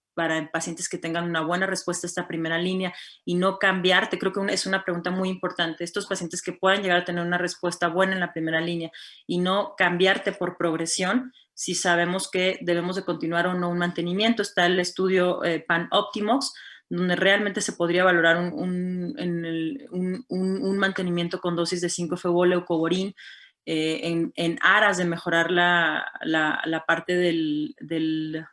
pacientes que tengan una buena respuesta a esta primera línea y no cambiarte, creo que es una pregunta muy importante. Estos pacientes que puedan llegar a tener una respuesta buena en la primera línea y no cambiarte por progresión, si sabemos que debemos de continuar o no un mantenimiento. Está el estudio PAN-OPTIMOX, donde realmente se podría valorar un mantenimiento con dosis de 5-FeB-leucovorin en aras de mejorar la parte de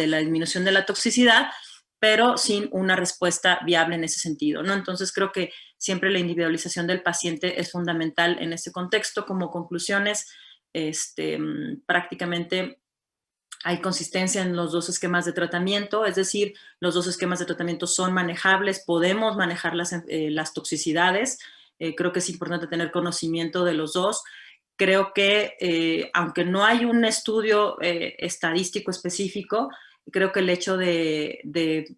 la disminución de la toxicidad, pero sin una respuesta viable en ese sentido, ¿no? Entonces creo que siempre la individualización del paciente es fundamental en este contexto. Como conclusiones, prácticamente hay consistencia en los 2 esquemas de tratamiento, es decir, los 2 esquemas de tratamiento son manejables, podemos manejar las toxicidades. Creo que es importante tener conocimiento de los 2. Creo que aunque no hay un estudio estadístico específico, creo que el hecho de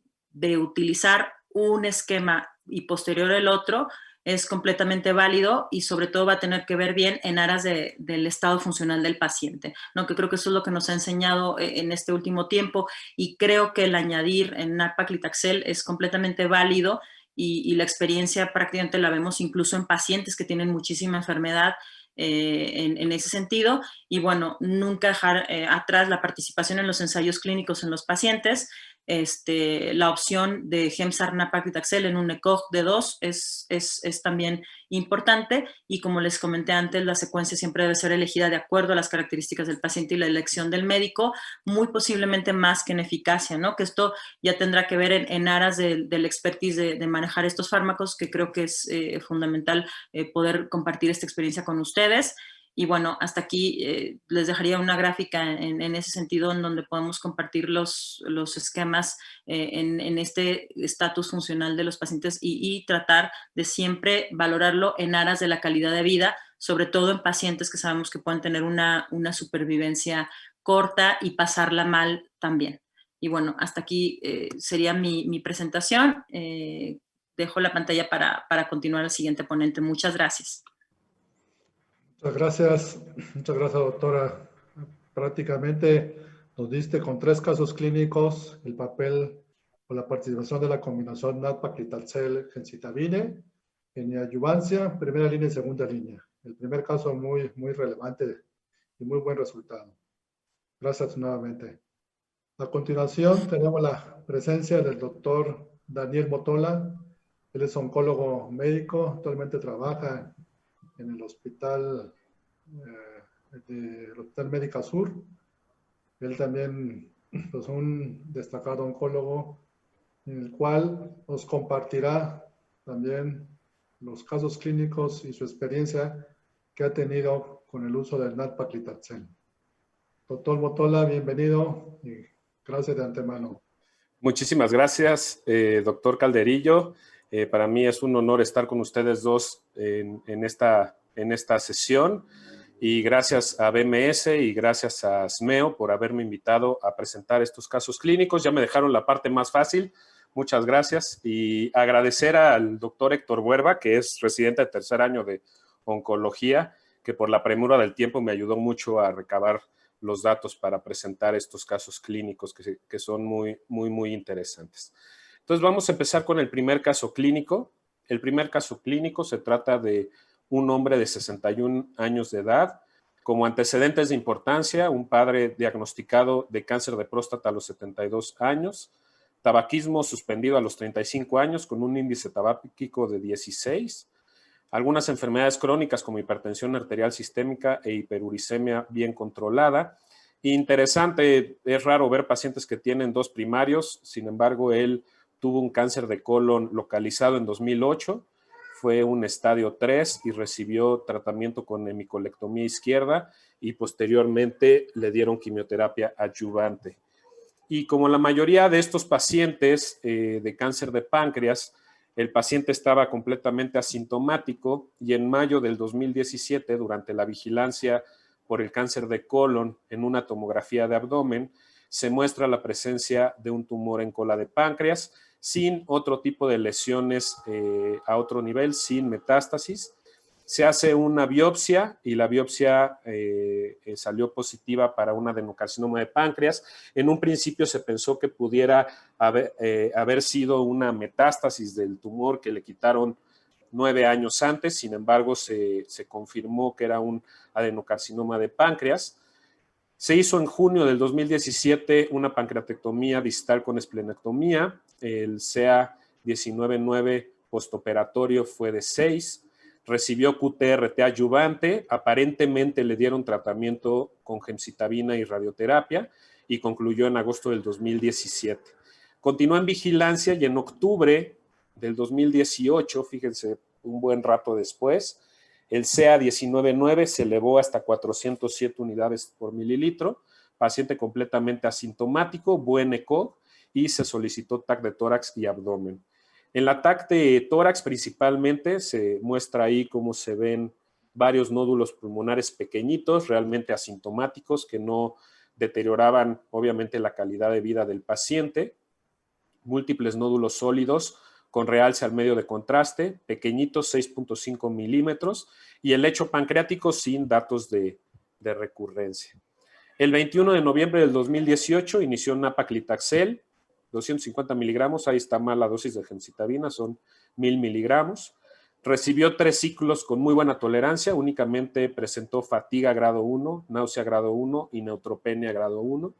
utilizar un esquema y posterior el otro es completamente válido, y sobre todo va a tener que ver bien en aras del estado funcional del paciente, ¿no? Que creo que eso es lo que nos ha enseñado en este último tiempo, y creo que el añadir en Nab-Paclitaxel es completamente válido, y la experiencia prácticamente la vemos incluso en pacientes que tienen muchísima enfermedad en ese sentido. Y bueno, nunca dejar atrás la participación en los ensayos clínicos en los pacientes. la opción de Gemzar Nab-Paclitaxel en un ECOG de 2 es también importante, y como les comenté antes, la secuencia siempre debe ser elegida de acuerdo a las características del paciente y la elección del médico, muy posiblemente más que en eficacia, ¿no? Que esto ya tendrá que ver en aras del expertise de manejar estos fármacos, que creo que es fundamental poder compartir esta experiencia con ustedes. Y bueno, hasta aquí les dejaría una gráfica en ese sentido, en donde podemos compartir los esquemas en este estatus funcional de los pacientes y tratar de siempre valorarlo en aras de la calidad de vida, sobre todo en pacientes que sabemos que pueden tener una supervivencia corta y pasarla mal también. Y bueno, hasta aquí sería mi presentación. Dejo la pantalla para continuar al siguiente ponente. Muchas gracias. Muchas gracias, doctora. Prácticamente nos diste con 3 casos clínicos el papel o la participación de la combinación nab-paclitaxel gemcitabine en adyuvancia, primera línea y segunda línea. El primer caso muy relevante y muy buen resultado. Gracias nuevamente. A continuación tenemos la presencia del doctor Daniel Motola. Él es oncólogo médico, actualmente trabaja en el hospital del Hospital Médica Sur. Él también es pues, un destacado oncólogo, en el cual nos compartirá también los casos clínicos y su experiencia que ha tenido con el uso del nab-paclitaxel. Doctor Motola, bienvenido y gracias de antemano. Muchísimas gracias, doctor Calderillo. Para mí es un honor estar con ustedes dos en esta sesión, y gracias a BMS y gracias a SMEO por haberme invitado a presentar estos casos clínicos. Ya me dejaron la parte más fácil. Muchas gracias, y agradecer al doctor Héctor Buerba, que es residente de tercer año de oncología, que por la premura del tiempo me ayudó mucho a recabar los datos para presentar estos casos clínicos que son muy interesantes. Entonces vamos a empezar con el primer caso clínico. El primer caso clínico se trata de un hombre de 61 años de edad, como antecedentes de importancia, un padre diagnosticado de cáncer de próstata a los 72 años, tabaquismo suspendido a los 35 años con un índice tabáquico de 16, algunas enfermedades crónicas como hipertensión arterial sistémica e hiperuricemia bien controlada. Interesante, es raro ver pacientes que tienen 2 primarios, sin embargo, él tuvo un cáncer de colon localizado en 2008, fue un estadio 3 y recibió tratamiento con hemicolectomía izquierda y posteriormente le dieron quimioterapia adyuvante. Y como la mayoría de estos pacientes de cáncer de páncreas, el paciente estaba completamente asintomático, y en mayo del 2017, durante la vigilancia por el cáncer de colon en una tomografía de abdomen, se muestra la presencia de un tumor en cola de páncreas, sin otro tipo de lesiones a otro nivel, sin metástasis. Se hace una biopsia y la biopsia salió positiva para un adenocarcinoma de páncreas. En un principio se pensó que pudiera haber sido una metástasis del tumor que le quitaron 9 años antes, sin embargo se confirmó que era un adenocarcinoma de páncreas. Se hizo en junio del 2017 una pancreatectomía distal con esplenectomía. El CA 19-9 postoperatorio fue de 6. Recibió QTRT adyuvante. Aparentemente le dieron tratamiento con gemcitabina y radioterapia y concluyó en agosto del 2017. Continuó en vigilancia y en octubre del 2018, fíjense, un buen rato después, el CA 19-9 se elevó hasta 407 unidades por mililitro, paciente completamente asintomático, buen ECO, y se solicitó TAC de tórax y abdomen. En la TAC de tórax principalmente se muestra ahí cómo se ven varios nódulos pulmonares pequeñitos, realmente asintomáticos, que no deterioraban obviamente la calidad de vida del paciente, múltiples nódulos sólidos con realce al medio de contraste, pequeñitos, 6.5 milímetros, y el lecho pancreático sin datos de recurrencia. El 21 de noviembre del 2018 inició nab-paclitaxel, 250 miligramos, ahí está mal la dosis de gemcitabina, son 1000 miligramos. Recibió 3 ciclos con muy buena tolerancia, únicamente presentó fatiga grado 1, náusea grado 1 y neutropenia grado 1.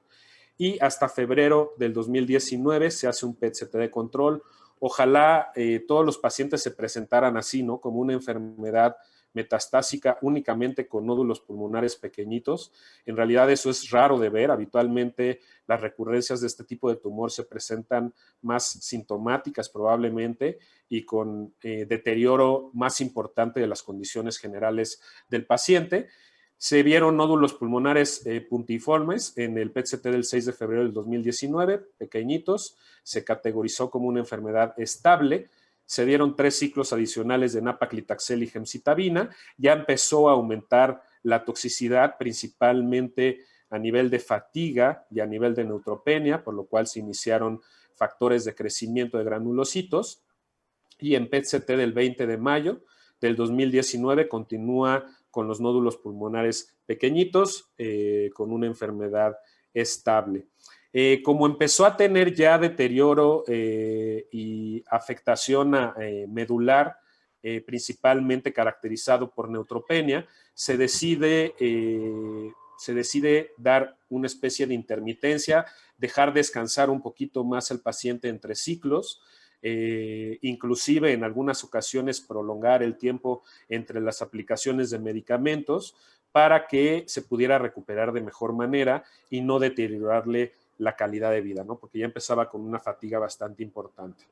y hasta febrero del 2019 se hace un PET-CT de control. Ojalá todos los pacientes se presentaran así, ¿no? Como una enfermedad metastásica únicamente con nódulos pulmonares pequeñitos. En realidad eso es raro de ver. Habitualmente las recurrencias de este tipo de tumor se presentan más sintomáticas probablemente y con deterioro más importante de las condiciones generales del paciente. Se vieron nódulos pulmonares puntiformes en el PET-CT del 6 de febrero del 2019, pequeñitos. Se categorizó como una enfermedad estable. Se dieron 3 ciclos adicionales de nab-paclitaxel y gemcitabina. Ya empezó a aumentar la toxicidad, principalmente a nivel de fatiga y a nivel de neutropenia, por lo cual se iniciaron factores de crecimiento de granulocitos. Y en PET-CT del 20 de mayo del 2019 continúa con los nódulos pulmonares pequeñitos, con una enfermedad estable. Como empezó a tener ya deterioro y afectación medular, principalmente caracterizado por neutropenia, se decide dar una especie de intermitencia, dejar descansar un poquito más al paciente entre ciclos, inclusive en algunas ocasiones prolongar el tiempo entre las aplicaciones de medicamentos para que se pudiera recuperar de mejor manera y no deteriorarle la calidad de vida, ¿no? Porque ya empezaba con una fatiga bastante importante.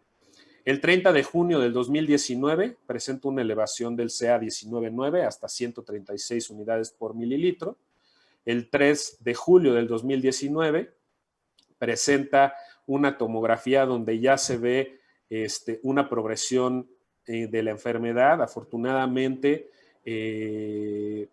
El 30 de junio del 2019 presenta una elevación del CA19-9 hasta 136 unidades por mililitro. El 3 de julio del 2019 presenta una tomografía donde ya se ve una progresión de la enfermedad. Afortunadamente, el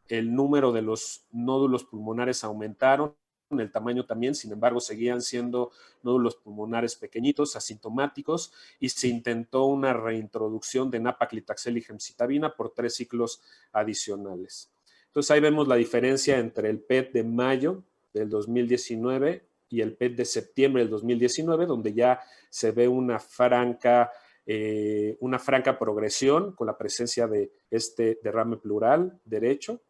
número de los nódulos pulmonares aumentaron, el tamaño también, sin embargo, seguían siendo nódulos pulmonares pequeñitos, asintomáticos, y se intentó una reintroducción de nab-paclitaxel y gemcitabina por 3 ciclos adicionales. Entonces, ahí vemos la diferencia entre el PET de mayo del 2019 y el PET de septiembre del 2019, donde ya se ve una franca progresión con la presencia de este derrame pleural derecho,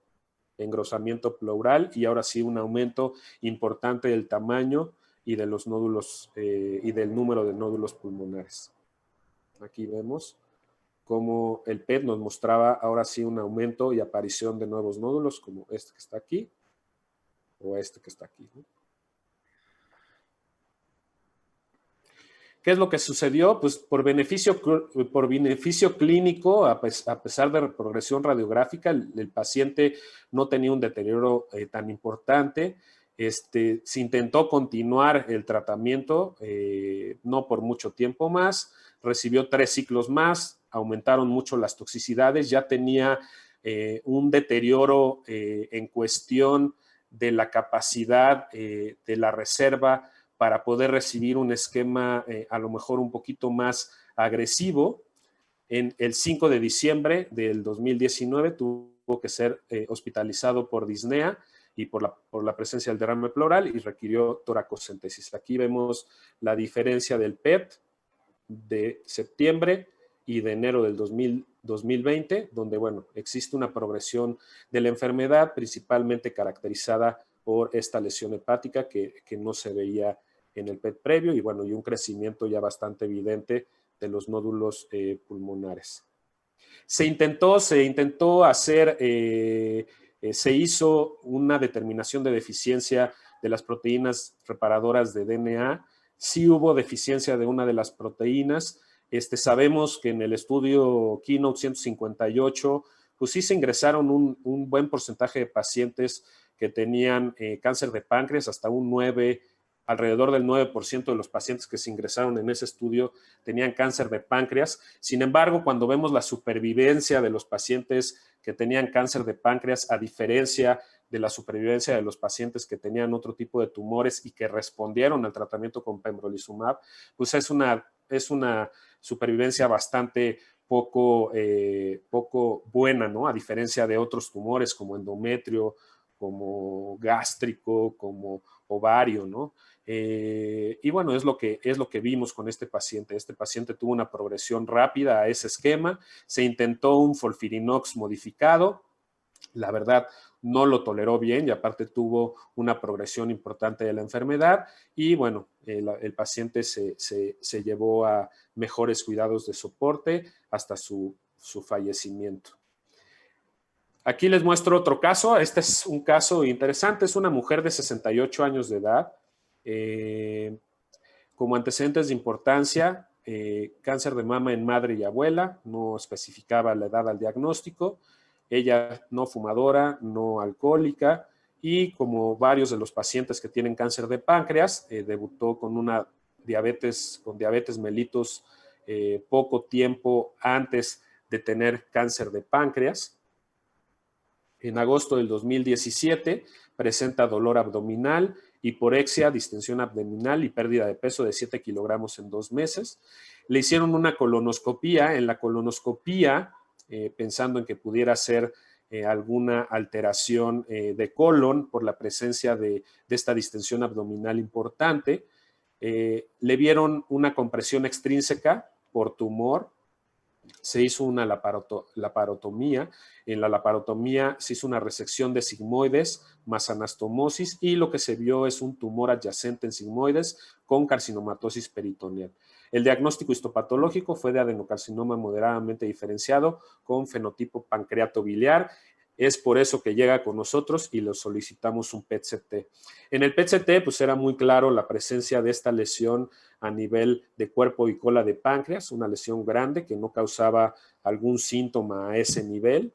engrosamiento pleural y ahora sí un aumento importante del tamaño y de los nódulos y del número de nódulos pulmonares. Aquí vemos cómo el PET nos mostraba ahora sí un aumento y aparición de nuevos nódulos como este que está aquí o este que está aquí, ¿no? ¿Qué es lo que sucedió? Pues por beneficio clínico, a pesar de progresión radiográfica, el paciente no tenía un deterioro tan importante. Se intentó continuar el tratamiento, no por mucho tiempo más. Recibió 3 ciclos más, aumentaron mucho las toxicidades, ya tenía un deterioro en cuestión de la capacidad de la reserva para poder recibir un esquema a lo mejor un poquito más agresivo. En el 5 de diciembre del 2019 tuvo que ser hospitalizado por disnea y por la presencia del derrame pleural y requirió toracocentesis. Aquí vemos la diferencia del PET de septiembre y de enero del 2020, donde, bueno, existe una progresión de la enfermedad, principalmente caracterizada por esta lesión hepática que no se veía en el PET previo y, bueno, y un crecimiento ya bastante evidente de los nódulos pulmonares. Se intentó hacer, se hizo una determinación de deficiencia de las proteínas reparadoras de DNA. Sí hubo deficiencia de una de las proteínas. Sabemos que en el estudio Keynote 158, pues sí se ingresaron un buen porcentaje de pacientes que tenían cáncer de páncreas, hasta alrededor del 9% de los pacientes que se ingresaron en ese estudio tenían cáncer de páncreas. Sin embargo, cuando vemos la supervivencia de los pacientes que tenían cáncer de páncreas, a diferencia de la supervivencia de los pacientes que tenían otro tipo de tumores y que respondieron al tratamiento con pembrolizumab, pues es una supervivencia bastante poco buena, ¿no? A diferencia de otros tumores como endometrio, como gástrico, como ovario, ¿no? Y bueno, es lo que vimos con este paciente. Este paciente tuvo una progresión rápida a ese esquema. Se intentó un FOLFIRINOX modificado. La verdad, no lo toleró bien y aparte tuvo una progresión importante de la enfermedad y bueno, el paciente se llevó a mejores cuidados de soporte hasta su fallecimiento. Aquí les muestro otro caso. Este es un caso interesante. Es una mujer de 68 años de edad. Como antecedentes de importancia, cáncer de mama en madre y abuela. No especificaba la edad al diagnóstico. Ella no fumadora, no alcohólica. Y como varios de los pacientes que tienen cáncer de páncreas, debutó con diabetes mellitus poco tiempo antes de tener cáncer de páncreas. En agosto del 2017 presenta dolor abdominal, hiporexia, distensión abdominal y pérdida de peso de 7 kilogramos en 2 meses. Le hicieron una colonoscopía. En la colonoscopía, pensando en que pudiera ser alguna alteración de colon por la presencia de esta distensión abdominal importante, le vieron una compresión extrínseca por tumor. Se hizo una laparotomía. En la laparotomía se hizo una resección de sigmoides más anastomosis y lo que se vio es un tumor adyacente en sigmoides con carcinomatosis peritoneal. El diagnóstico histopatológico fue de adenocarcinoma moderadamente diferenciado con fenotipo pancreatobiliar. Es por eso que llega con nosotros y le solicitamos un PET-CT. En el PET-CT pues era muy claro la presencia de esta lesión a nivel de cuerpo y cola de páncreas, una lesión grande que no causaba algún síntoma a ese nivel,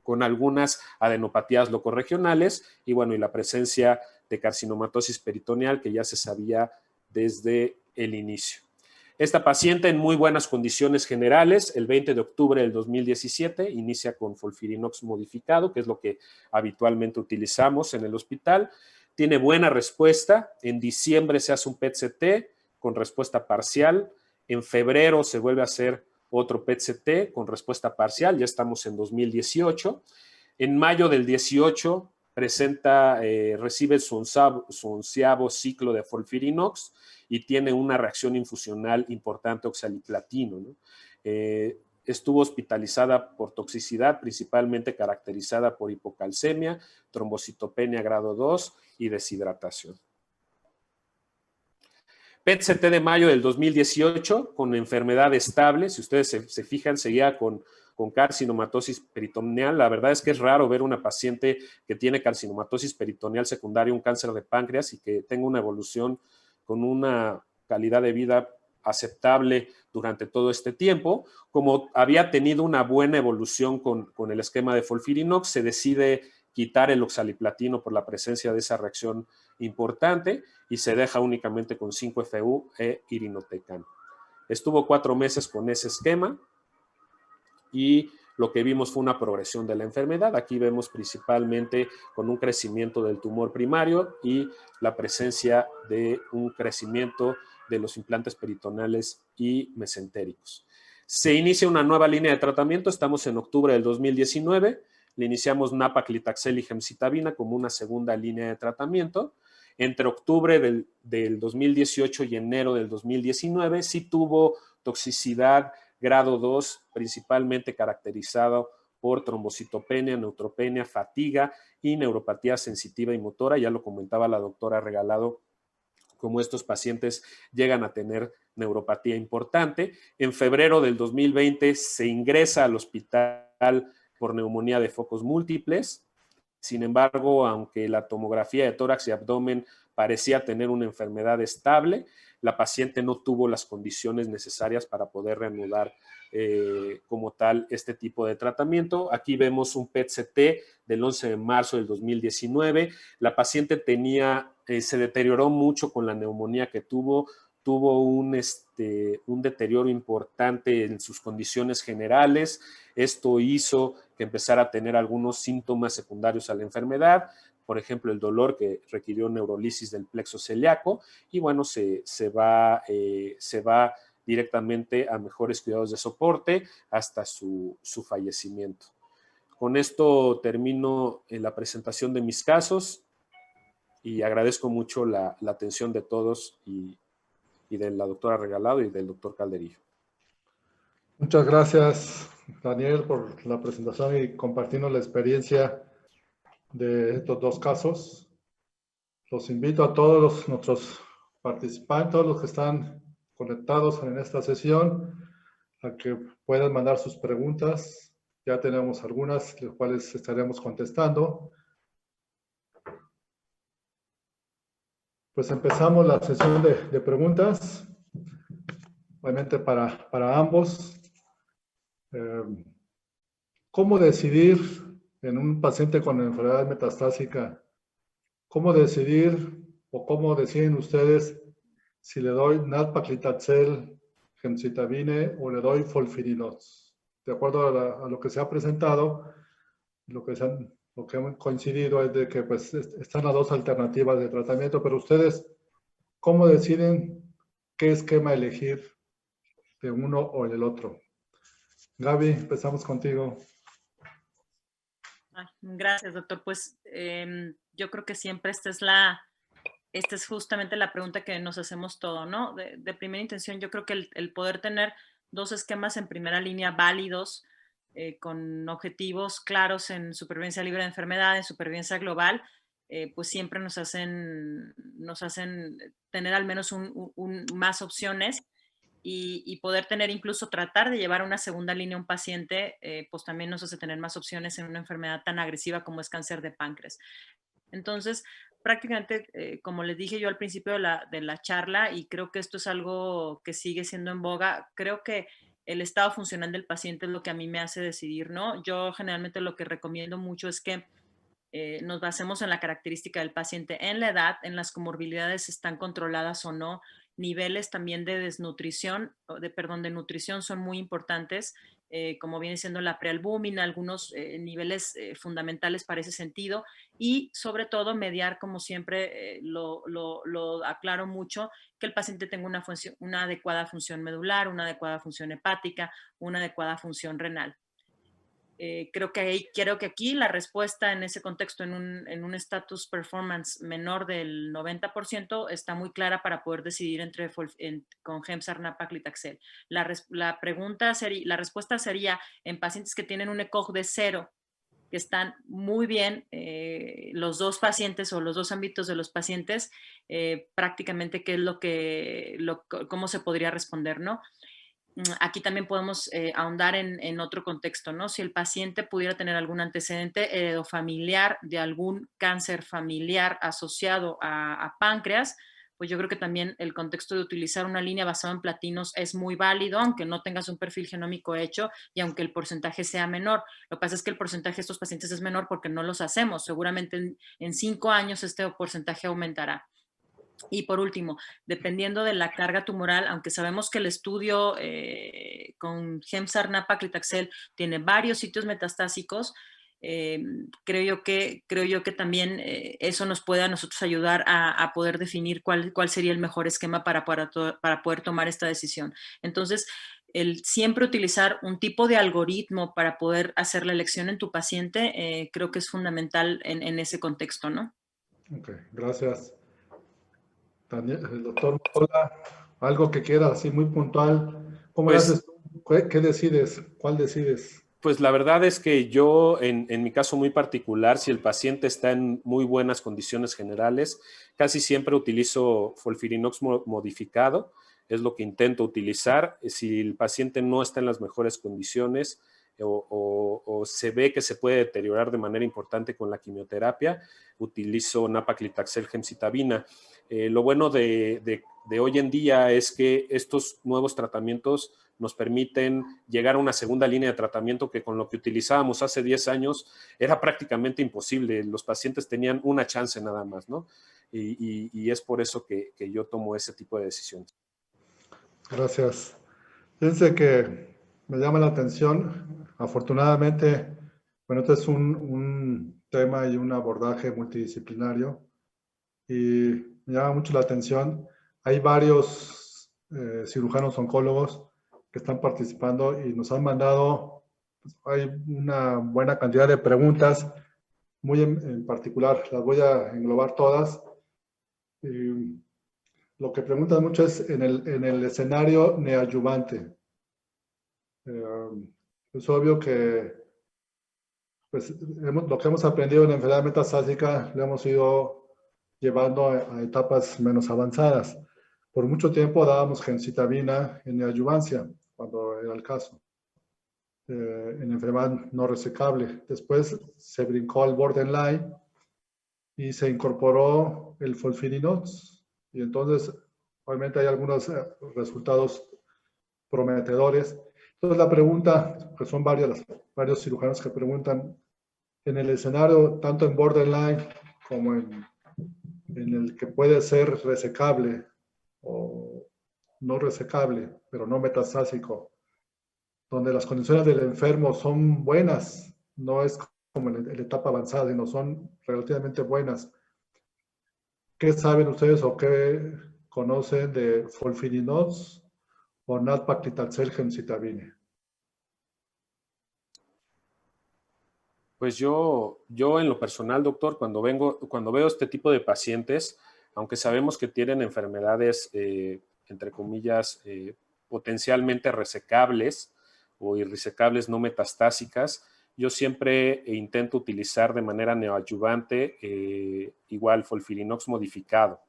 con algunas adenopatías locorregionales y bueno, y la presencia de carcinomatosis peritoneal que ya se sabía desde el inicio. Esta paciente en muy buenas condiciones generales, el 20 de octubre del 2017, inicia con FOLFIRINOX modificado, que es lo que habitualmente utilizamos en el hospital. Tiene buena respuesta. En diciembre se hace un PET-CT con respuesta parcial. En febrero se vuelve a hacer otro PET-CT con respuesta parcial. Ya estamos en 2018. En mayo del 18 recibe su 11º ciclo de FOLFIRINOX y tiene una reacción infusional importante oxaliplatino, ¿no? Estuvo hospitalizada por toxicidad, principalmente caracterizada por hipocalcemia, trombocitopenia grado 2 y deshidratación. PET-CT de mayo del 2018 con enfermedad estable. Si ustedes se fijan, seguía con carcinomatosis peritoneal. La verdad es que es raro ver una paciente que tiene carcinomatosis peritoneal secundaria a un cáncer de páncreas y que tenga una evolución con una calidad de vida aceptable durante todo este tiempo. Como había tenido una buena evolución con el esquema de FOLFIRINOX, se decide quitar el oxaliplatino por la presencia de esa reacción importante y se deja únicamente con 5-FU e irinotecan. Estuvo 4 meses con ese esquema y lo que vimos fue una progresión de la enfermedad. Aquí vemos principalmente con un crecimiento del tumor primario y la presencia de un crecimiento de los implantes peritoneales y mesentéricos. Se inicia una nueva línea de tratamiento. Estamos en octubre del 2019. Le iniciamos nab-paclitaxel y gemcitabina como una segunda línea de tratamiento. Entre octubre del 2018 y enero del 2019 sí tuvo toxicidad grado 2, principalmente caracterizado por trombocitopenia, neutropenia, fatiga y neuropatía sensitiva y motora. Ya lo comentaba la doctora Regalado, como estos pacientes llegan a tener neuropatía importante. En febrero del 2020 se ingresa al hospital por neumonía de focos múltiples. Sin embargo, aunque la tomografía de tórax y abdomen parecía tener una enfermedad estable, la paciente no tuvo las condiciones necesarias para poder reanudar como tal este tipo de tratamiento. Aquí vemos un PET-CT del 11 de marzo del 2019. La paciente se deterioró mucho con la neumonía que tuvo un deterioro importante en sus condiciones generales. Esto hizo que empezara a tener algunos síntomas secundarios a la enfermedad, por ejemplo, el dolor que requirió neurolisis del plexo celíaco y bueno, se va directamente a mejores cuidados de soporte hasta su fallecimiento. Con esto termino la presentación de mis casos y agradezco mucho la atención de todos y de la doctora Regalado y del doctor Calderillo. Muchas gracias, Daniel, por la presentación y compartirnos la experiencia de estos dos casos. Los invito a todos nuestros participantes, todos los que están conectados en esta sesión, a que puedan mandar sus preguntas. Ya tenemos algunas, las cuales estaremos contestando. Pues empezamos la sesión de preguntas, obviamente para ambos. ¿Cómo decidir en un paciente con enfermedad metastásica? ¿Cómo decidir o cómo deciden ustedes si le doy nab-paclitaxel, gemcitabine o le doy FOLFIRINOX? De acuerdo a lo que se ha presentado, lo que hemos coincidido es de que pues, están las dos alternativas de tratamiento, pero ustedes, ¿cómo deciden qué esquema elegir de uno o del otro? Gaby, empezamos contigo. Gracias, doctor. Pues yo creo que siempre esta es justamente la pregunta que nos hacemos todo, ¿no? De primera intención, yo creo que el poder tener dos esquemas en primera línea válidos, con objetivos claros en supervivencia libre de enfermedad, en supervivencia global, pues siempre nos hacen tener al menos más opciones. Y poder tener, incluso tratar de llevar a una segunda línea a un paciente, pues también nos hace tener más opciones en una enfermedad tan agresiva como es cáncer de páncreas. Entonces, prácticamente, como les dije yo al principio de la charla, y creo que esto es algo que sigue siendo en boga, creo que el estado funcional del paciente es lo que a mí me hace decidir, ¿no? Yo generalmente lo que recomiendo mucho es que nos basemos en la característica del paciente, en la edad, en las comorbilidades están controladas o no, niveles también de desnutrición, de nutrición son muy importantes, como viene siendo la prealbúmina, algunos niveles fundamentales para ese sentido, y sobre todo mediar, como siempre lo aclaro mucho, que el paciente tenga una adecuada función medular, una adecuada función hepática, una adecuada función renal. Creo que aquí la respuesta en ese contexto, en un status performance menor del 90%, está muy clara para poder decidir con Gemzar, nab-paclitaxel. La respuesta sería en pacientes que tienen un ECOG de 0, que están muy bien, los dos pacientes o los dos ámbitos de los pacientes, prácticamente qué es cómo se podría responder, ¿no? Aquí también podemos ahondar en otro contexto, ¿no? Si el paciente pudiera tener algún antecedente heredofamiliar de algún cáncer familiar asociado a páncreas, pues yo creo que también el contexto de utilizar una línea basada en platinos es muy válido, aunque no tengas un perfil genómico hecho y aunque el porcentaje sea menor. Lo que pasa es que el porcentaje de estos pacientes es menor porque no los hacemos. Seguramente en 5 años este porcentaje aumentará. Y por último, dependiendo de la carga tumoral, aunque sabemos que el estudio con Gemzar, nab-paclitaxel tiene varios sitios metastásicos, creo yo que también eso nos puede a nosotros ayudar a poder definir cuál sería el mejor esquema para poder tomar esta decisión. Entonces, el siempre utilizar un tipo de algoritmo para poder hacer la elección en tu paciente, creo que es fundamental en ese contexto, ¿no? Ok, gracias. Daniel, el doctor Mola, algo que quieras así muy puntual. ¿Cómo Pues, haces tú? ¿Qué decides? ¿Cuál decides? Pues la verdad es que yo, en mi caso muy particular, si el paciente está en muy buenas condiciones generales, casi siempre utilizo FOLFIRINOX modificado, es lo que intento utilizar. Si el paciente no está en las mejores condiciones o se ve que se puede deteriorar de manera importante con la quimioterapia, utilizo nab-paclitaxel, gemcitabina. Lo bueno de hoy en día es que estos nuevos tratamientos nos permiten llegar a una segunda línea de tratamiento que con lo que utilizábamos hace 10 años era prácticamente imposible. Los pacientes tenían una chance nada más, ¿no? Y es por eso que yo tomo ese tipo de decisiones. Gracias. Fíjense que me llama la atención, afortunadamente, bueno, este es un tema y un abordaje multidisciplinario y me llama mucho la atención. Hay varios cirujanos oncólogos que están participando y nos han mandado, pues, hay una buena cantidad de preguntas, muy en particular, las voy a englobar todas. Lo que preguntan mucho es en el escenario neoadyuvante. Es obvio que pues, lo que hemos aprendido en la enfermedad metastásica lo hemos ido llevando a etapas menos avanzadas. Por mucho tiempo dábamos gemcitabina en neoadjuvancia, cuando era el caso, en enfermedad no resecable. Después se brincó al borderline y se incorporó el FOLFIRINOX. Y entonces, obviamente hay algunos resultados prometedores. Entonces la pregunta, que son varios cirujanos que preguntan, en el escenario, tanto en borderline como en el que puede ser resecable o no resecable, pero no metastásico, donde las condiciones del enfermo son buenas, no es como en la etapa avanzada, sino son relativamente buenas. ¿Qué saben ustedes o qué conocen de FOLFIRINOX o nab-paclitaxel gemcitabine? Pues yo en lo personal, doctor, cuando veo este tipo de pacientes, aunque sabemos que tienen enfermedades, entre comillas, potencialmente resecables o irresecables no metastásicas, yo siempre intento utilizar de manera neoadyuvante igual FOLFIRINOX modificado,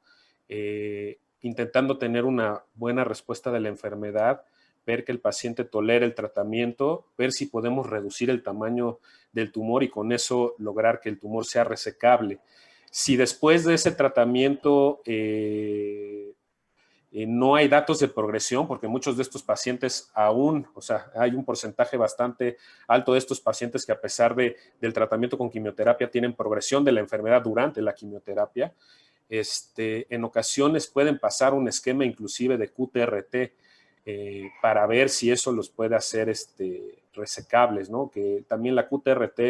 intentando tener una buena respuesta de la enfermedad, ver que el paciente tolere el tratamiento, ver si podemos reducir el tamaño del tumor y con eso lograr que el tumor sea resecable. Si después de ese tratamiento no hay datos de progresión, porque muchos de estos pacientes aún, o sea, hay un porcentaje bastante alto de estos pacientes que a pesar del tratamiento con quimioterapia tienen progresión de la enfermedad durante la quimioterapia. En ocasiones pueden pasar un esquema inclusive de QTRT para ver si eso los puede hacer resecables, ¿no? Que también la QTRT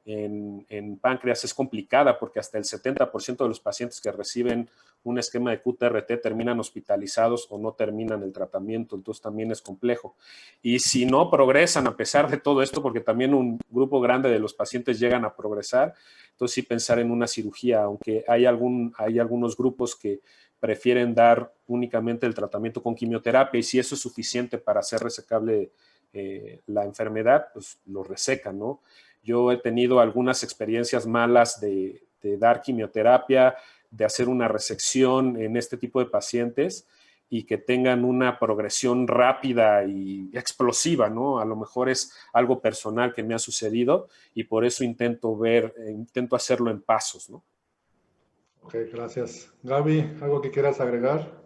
en páncreas es complicada porque hasta el 70% de los pacientes que reciben un esquema de QTRT terminan hospitalizados o no terminan el tratamiento, entonces también es complejo. Y si no progresan a pesar de todo esto, porque también un grupo grande de los pacientes llegan a progresar, entonces sí pensar en una cirugía, aunque hay algunos grupos que prefieren dar únicamente el tratamiento con quimioterapia y si eso es suficiente para hacer resecable la enfermedad, pues lo resecan, ¿no? Yo he tenido algunas experiencias malas de dar quimioterapia, de hacer una resección en este tipo de pacientes y que tengan una progresión rápida y explosiva, ¿no? A lo mejor es algo personal que me ha sucedido y por eso intento hacerlo en pasos, ¿no? Ok, gracias. Gaby, ¿algo que quieras agregar?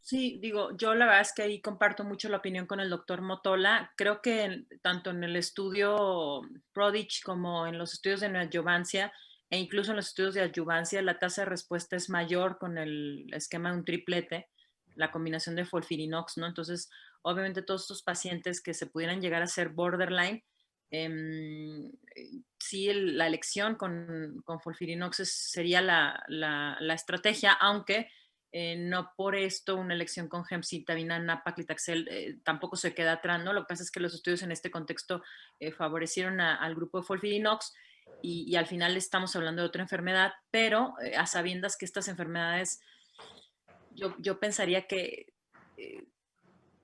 Sí, digo, yo la verdad es que ahí comparto mucho la opinión con el doctor Motola. Creo que tanto en el estudio PRODIGE como en los estudios de neoadjuvancia e incluso en los estudios de adyuvancia, la tasa de respuesta es mayor con el esquema de un triplete, la combinación de FOLFIRINOX, ¿no? Entonces, obviamente todos estos pacientes que se pudieran llegar a ser borderline, sí, la elección con FOLFIRINOX sería la estrategia, aunque no por esto una elección con gemcitabina, nab-paclitaxel tampoco se queda atrás, ¿no? Lo que pasa es que los estudios en este contexto favorecieron al grupo de FOLFIRINOX y al final estamos hablando de otra enfermedad, pero a sabiendas que estas enfermedades, yo pensaría que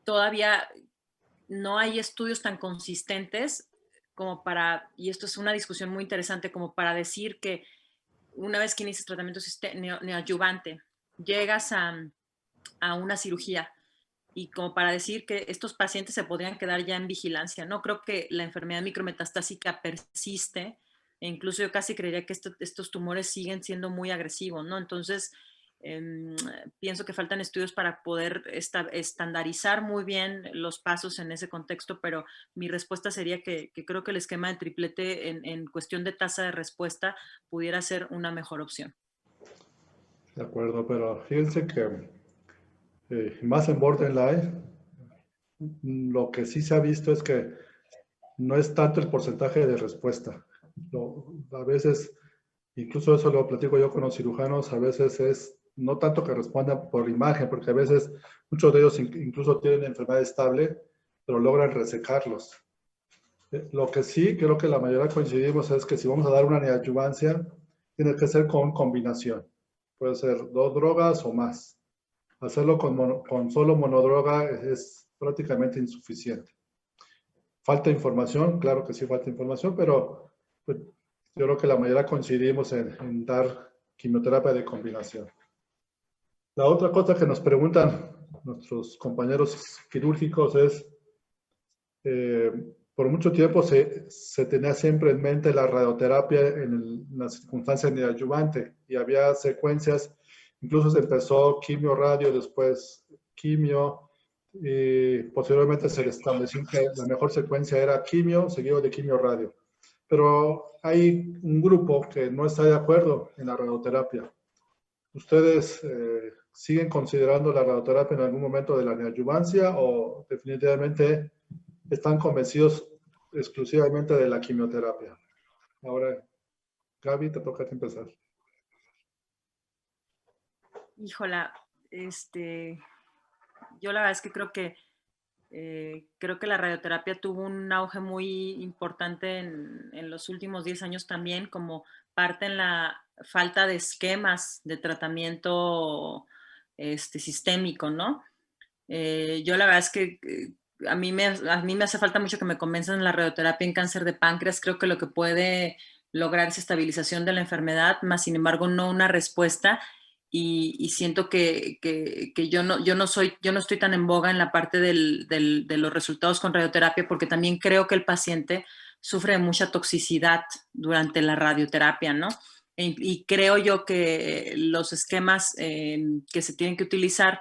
todavía no hay estudios tan consistentes como para, y esto es una discusión muy interesante, como para decir que una vez que inicias tratamiento neoadyuvante, llegas a una cirugía y como para decir que estos pacientes se podrían quedar ya en vigilancia. No creo que la enfermedad micrometastásica persiste e incluso yo casi creería que estos tumores siguen siendo muy agresivos, ¿no? Entonces, pienso que faltan estudios para poder estandarizar muy bien los pasos en ese contexto, pero mi respuesta sería que creo que el esquema de triplete en cuestión de tasa de respuesta pudiera ser una mejor opción. De acuerdo, pero fíjense que más en borderline, lo que sí se ha visto es que no es tanto el porcentaje de respuesta. A veces, incluso eso lo platico yo con los cirujanos, a veces es no tanto que respondan por imagen, porque a veces muchos de ellos incluso tienen enfermedad estable, pero logran resecarlos. Lo que sí, creo que la mayoría coincidimos es que si vamos a dar una neoadyuvancia, tiene que ser con combinación. Puede ser 2 drogas o más. Hacerlo con solo monodroga es prácticamente insuficiente. falta información, claro que sí falta información, pero pues, yo creo que la mayoría coincidimos en dar quimioterapia de combinación. La otra cosa que nos preguntan nuestros compañeros quirúrgicos es, por mucho tiempo se tenía siempre en mente la radioterapia en la circunstancia neoadyuvante y había secuencias, incluso se empezó quimio radio, después quimio, y posteriormente se estableció que la mejor secuencia era quimio seguido de quimio radio. Pero hay un grupo que no está de acuerdo en la radioterapia. ¿Ustedes siguen considerando la radioterapia en algún momento de la neoadyuvancia o definitivamente están convencidos exclusivamente de la quimioterapia? Ahora, Gaby, te toca a ti empezar. Híjola, yo la verdad es que creo que la radioterapia tuvo un auge muy importante en los últimos 10 años también, como parte en la falta de esquemas de tratamiento sistémico, ¿no? Yo la verdad es que a mí me hace falta mucho que me convenzan en la radioterapia en cáncer de páncreas. Creo que lo que puede lograr es estabilización de la enfermedad, más sin embargo no una respuesta. Y siento que yo no estoy tan en boga en la parte de los resultados con radioterapia, porque también creo que el paciente sufre de mucha toxicidad durante la radioterapia, ¿no? Y creo yo que los esquemas que se tienen que utilizar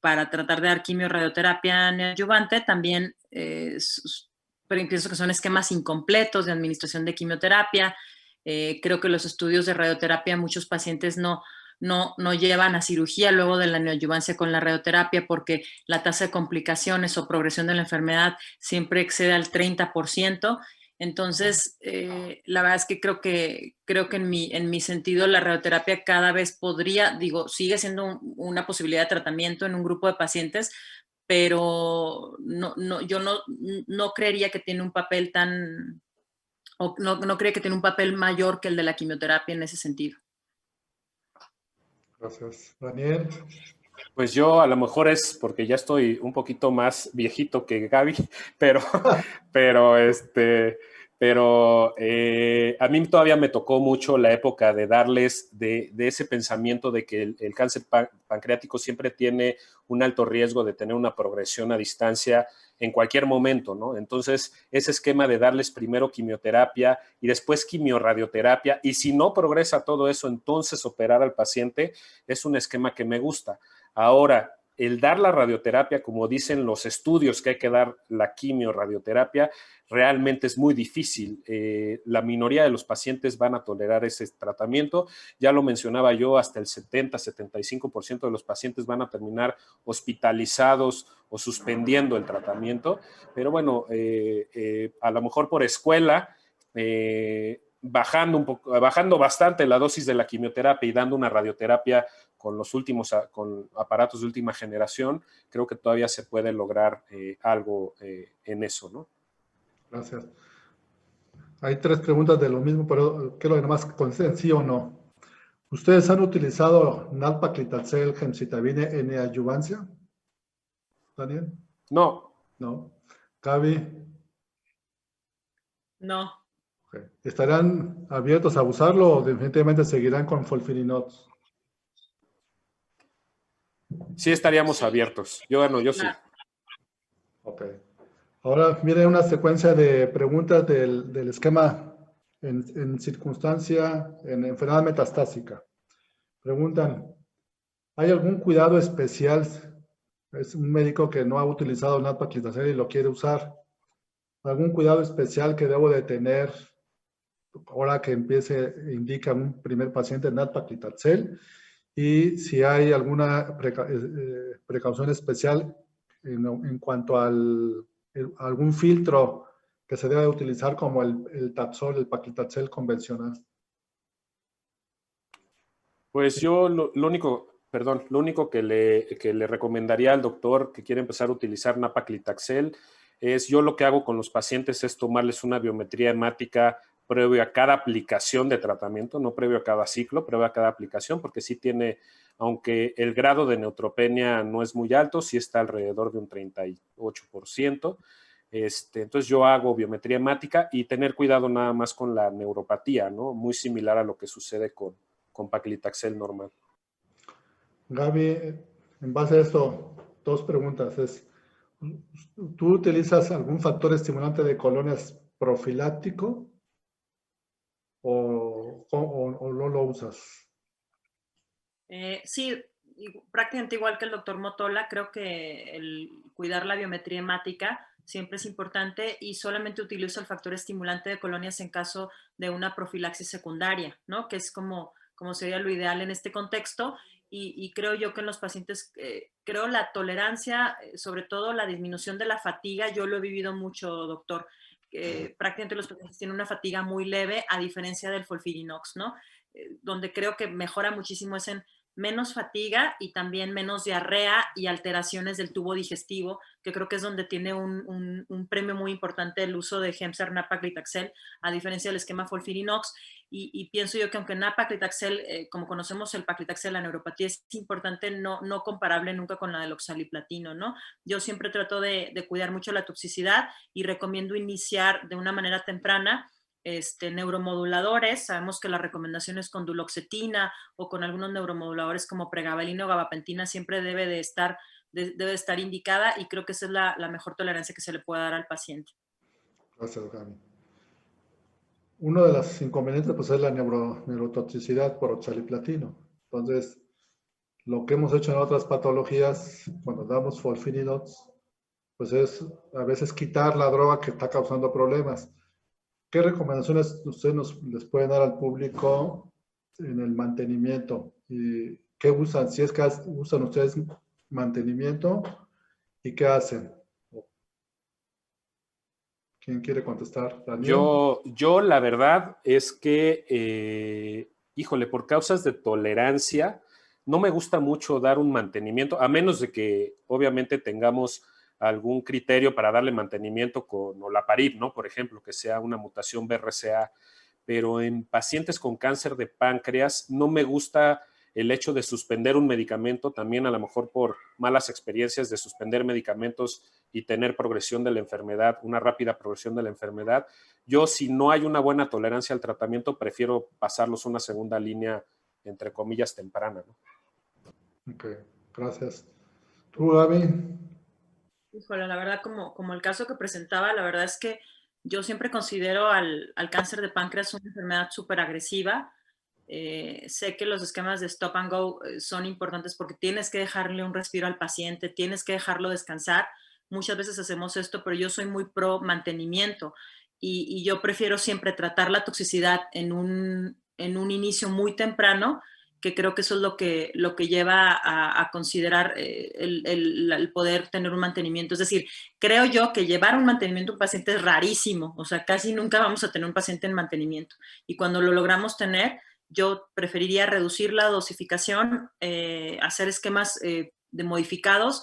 para tratar de dar quimio-radioterapia neoadyuvante también, pero pienso que son esquemas incompletos de administración de quimioterapia. Creo que los estudios de radioterapia muchos pacientes no llevan a cirugía luego de la neoadyuvancia con la radioterapia porque la tasa de complicaciones o progresión de la enfermedad siempre excede al 30%. Entonces, la verdad es que creo que en mi sentido la radioterapia cada vez sigue siendo una posibilidad de tratamiento en un grupo de pacientes, pero yo no creería que tiene un papel no creo que tiene un papel mayor que el de la quimioterapia en ese sentido. Gracias. Daniel. Pues yo a lo mejor es porque ya estoy un poquito más viejito que Gaby, pero, pero, a mí todavía me tocó mucho la época de darles de ese pensamiento de que el cáncer pancreático siempre tiene un alto riesgo de tener una progresión a distancia en cualquier momento, ¿no? Entonces, ese esquema de darles primero quimioterapia y después quimiorradioterapia, y si no progresa todo eso, entonces operar al paciente, es un esquema que me gusta. Ahora, el dar la radioterapia, como dicen los estudios que hay que dar la quimio-radioterapia, realmente es muy difícil. La minoría de los pacientes van a tolerar ese tratamiento. Ya lo mencionaba yo, hasta el 70-75% de los pacientes van a terminar hospitalizados o suspendiendo el tratamiento. Pero bueno, a lo mejor por escuela, bajando bastante la dosis de la quimioterapia y dando una radioterapia con aparatos de última generación, creo que todavía se puede lograr algo en eso, ¿no? Gracias. Hay 3 preguntas de lo mismo, pero quiero nomás contestar sí o no. ¿Ustedes han utilizado nalpaclitaxel, gemcitabine en neoadyuvancia? ¿Daniel? No. No. Gaby. No. Okay. ¿Estarán abiertos a usarlo o definitivamente seguirán con FOLFIRINOX? Sí estaríamos abiertos. Yo sí. Ok. Ahora viene una secuencia de preguntas del esquema en circunstancia, en enfermedad metastásica. Preguntan, ¿hay algún cuidado especial? Es un médico que no ha utilizado nalpaclitaxel y lo quiere usar. ¿Algún cuidado especial que debo de tener ahora que indica un primer paciente nalpaclitaxel? Y si hay alguna precaución especial en cuanto a algún filtro que se debe utilizar como el Tapsol, el paclitaxel convencional. Pues yo lo único que le recomendaría al doctor que quiere empezar a utilizar nalpaclitaxel es, yo lo que hago con los pacientes es tomarles una biometría hemática previo a cada aplicación de tratamiento, no previo a cada ciclo, previo a cada aplicación, porque sí tiene, aunque el grado de neutropenia no es muy alto, sí está alrededor de un 38%. Entonces yo hago biometría hemática y tener cuidado nada más con la neuropatía, ¿no? Muy similar a lo que sucede con paclitaxel normal. Gaby, en base a esto, dos preguntas. ¿Tú utilizas algún factor estimulante de colonias profiláctico o no lo usas? Sí, prácticamente igual que el doctor Motola, creo que el cuidar la biometría hemática siempre es importante y solamente utilizo el factor estimulante de colonias en caso de una profilaxis secundaria, ¿no? Que es como sería lo ideal en este contexto. Y creo yo que en los pacientes, creo la tolerancia, sobre todo la disminución de la fatiga, yo lo he vivido mucho, doctor. Prácticamente los pacientes tienen una fatiga muy leve, a diferencia del FOLFIRINOX, ¿no? Donde creo que mejora muchísimo es en menos fatiga y también menos diarrea y alteraciones del tubo digestivo, que creo que es donde tiene un premio muy importante el uso de Gemzar, nab-paclitaxel, a diferencia del esquema FOLFIRINOX. Y pienso yo que aunque nab-paclitaxel, como conocemos el paclitaxel, la neuropatía es importante, no comparable nunca con la del oxaliplatino, ¿no? Yo siempre trato de cuidar mucho la toxicidad y recomiendo iniciar de una manera temprana neuromoduladores. Sabemos que las recomendaciones con duloxetina o con algunos neuromoduladores como pregabalina o gabapentina siempre debe de estar indicada, y creo que esa es la mejor tolerancia que se le puede dar al paciente. Gracias, Gaby. Uno de los inconvenientes pues, es la neurotoxicidad por oxaliplatino. Entonces, lo que hemos hecho en otras patologías, cuando damos FOLFIRINOX, pues es a veces quitar la droga que está causando problemas. ¿Qué recomendaciones ustedes les pueden dar al público en el mantenimiento? ¿Y qué usan? Si es que usan ustedes mantenimiento, ¿y qué hacen? ¿Quién quiere contestar? ¿Daniel? Yo la verdad es que, híjole, por causas de tolerancia, no me gusta mucho dar un mantenimiento, a menos de que obviamente tengamos algún criterio para darle mantenimiento con olaparib, ¿no? Por ejemplo, que sea una mutación BRCA, pero en pacientes con cáncer de páncreas no me gusta el hecho de suspender un medicamento, también a lo mejor por malas experiencias de suspender medicamentos y tener progresión de la enfermedad, una rápida progresión de la enfermedad. Yo, si no hay una buena tolerancia al tratamiento, prefiero pasarlos a una segunda línea, entre comillas, temprana, ¿no? Ok, gracias. ¿Tú, Gaby? Híjole, la verdad, como el caso que presentaba, la verdad es que yo siempre considero al cáncer de páncreas una enfermedad súper agresiva. Sé que los esquemas de stop and go son importantes porque tienes que dejarle un respiro al paciente, tienes que dejarlo descansar. Muchas veces hacemos esto, pero yo soy muy pro mantenimiento y yo prefiero siempre tratar la toxicidad en un inicio muy temprano, que creo que eso es lo que lleva a considerar el poder tener un mantenimiento. Es decir, creo yo que llevar un mantenimiento a un paciente es rarísimo, o sea, casi nunca vamos a tener un paciente en mantenimiento. Y cuando lo logramos tener, yo preferiría reducir la dosificación, hacer esquemas de modificados,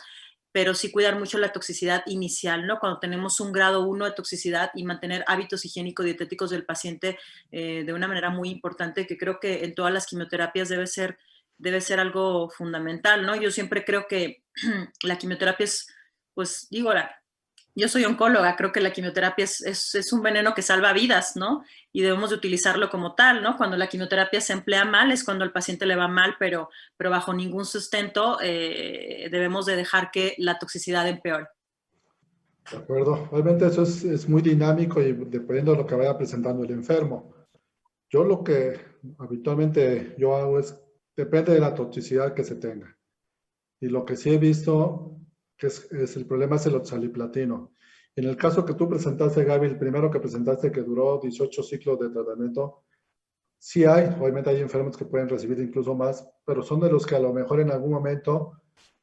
pero sí cuidar mucho la toxicidad inicial, ¿no? Cuando tenemos un grado 1 de toxicidad, y mantener hábitos higiénico-dietéticos del paciente de una manera muy importante, que creo que en todas las quimioterapias debe ser algo fundamental, ¿no? Yo siempre creo que la quimioterapia es, pues digo, yo soy oncóloga, creo que la quimioterapia es un veneno que salva vidas, ¿no? Y debemos de utilizarlo como tal, ¿no? Cuando la quimioterapia se emplea mal es cuando al paciente le va mal, pero bajo ningún sustento debemos de dejar que la toxicidad empeore. De acuerdo. Obviamente eso es muy dinámico y dependiendo de lo que vaya presentando el enfermo. Yo lo que habitualmente yo hago es, depende de la toxicidad que se tenga. Y lo que sí he visto que es el problema es el oxaliplatino. En el caso que tú presentaste, Gaby, el primero que presentaste que duró 18 ciclos de tratamiento, sí hay, obviamente hay enfermos que pueden recibir incluso más, pero son de los que a lo mejor en algún momento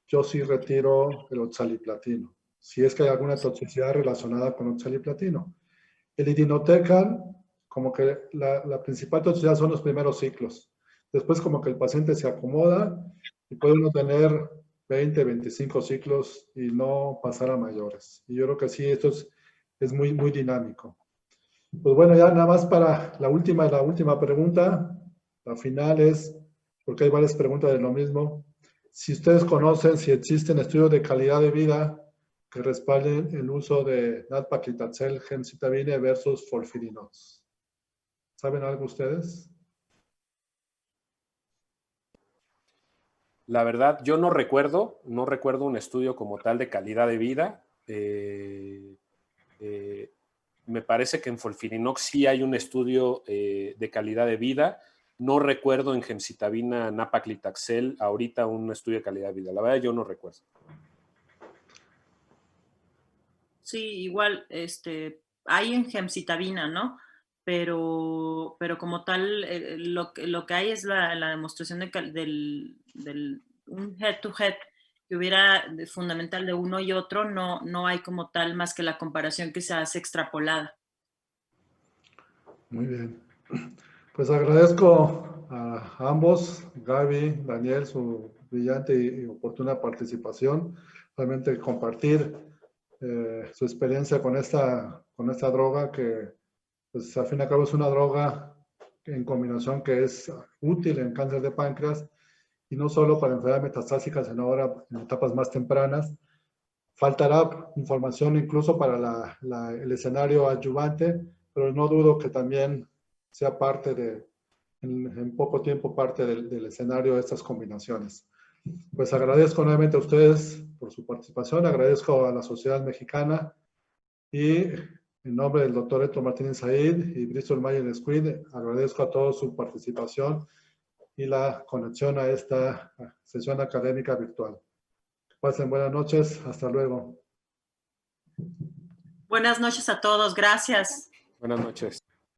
yo sí retiro el oxaliplatino, si es que hay alguna toxicidad relacionada con oxaliplatino. El irinotecan, como que la principal toxicidad son los primeros ciclos. Después como que el paciente se acomoda y puede uno tener 20, 25 ciclos y no pasar a mayores. Y yo creo que sí, esto es muy, muy dinámico. Pues bueno, ya nada más para la última pregunta. La final es, porque hay varias preguntas de lo mismo. Si ustedes conocen, si existen estudios de calidad de vida que respalden el uso de nab-paclitaxel, gemcitabine versus folfirinos. ¿Saben algo ustedes? La verdad, yo no recuerdo un estudio como tal de calidad de vida. Me parece que en Folfirinox sí hay un estudio de calidad de vida. No recuerdo en gemcitabina, nab-paclitaxel, ahorita un estudio de calidad de vida. La verdad, yo no recuerdo. Sí, igual, hay en gemcitabina, ¿no? Pero como tal, lo que hay es la demostración del un head-to-head que hubiera fundamental de uno y otro, no hay como tal más que la comparación que se hace extrapolada. Muy bien. Pues agradezco a ambos, Gaby, Daniel, su brillante y oportuna participación. Realmente compartir su experiencia con esta droga que, pues, al fin y al cabo es una droga en combinación que es útil en cáncer de páncreas y no solo para enfermedades metastásicas, sino ahora en etapas más tempranas. Faltará información incluso para el escenario adyuvante, pero no dudo que también sea parte en poco tiempo, parte del escenario de estas combinaciones. Pues agradezco nuevamente a ustedes por su participación, agradezco a la sociedad mexicana y en nombre del doctor Héctor Martínez Said y Bristol Myers Squibb, agradezco a todos su participación y la conexión a esta sesión académica virtual. Pasen buenas noches, hasta luego. Buenas noches a todos, gracias. Buenas noches.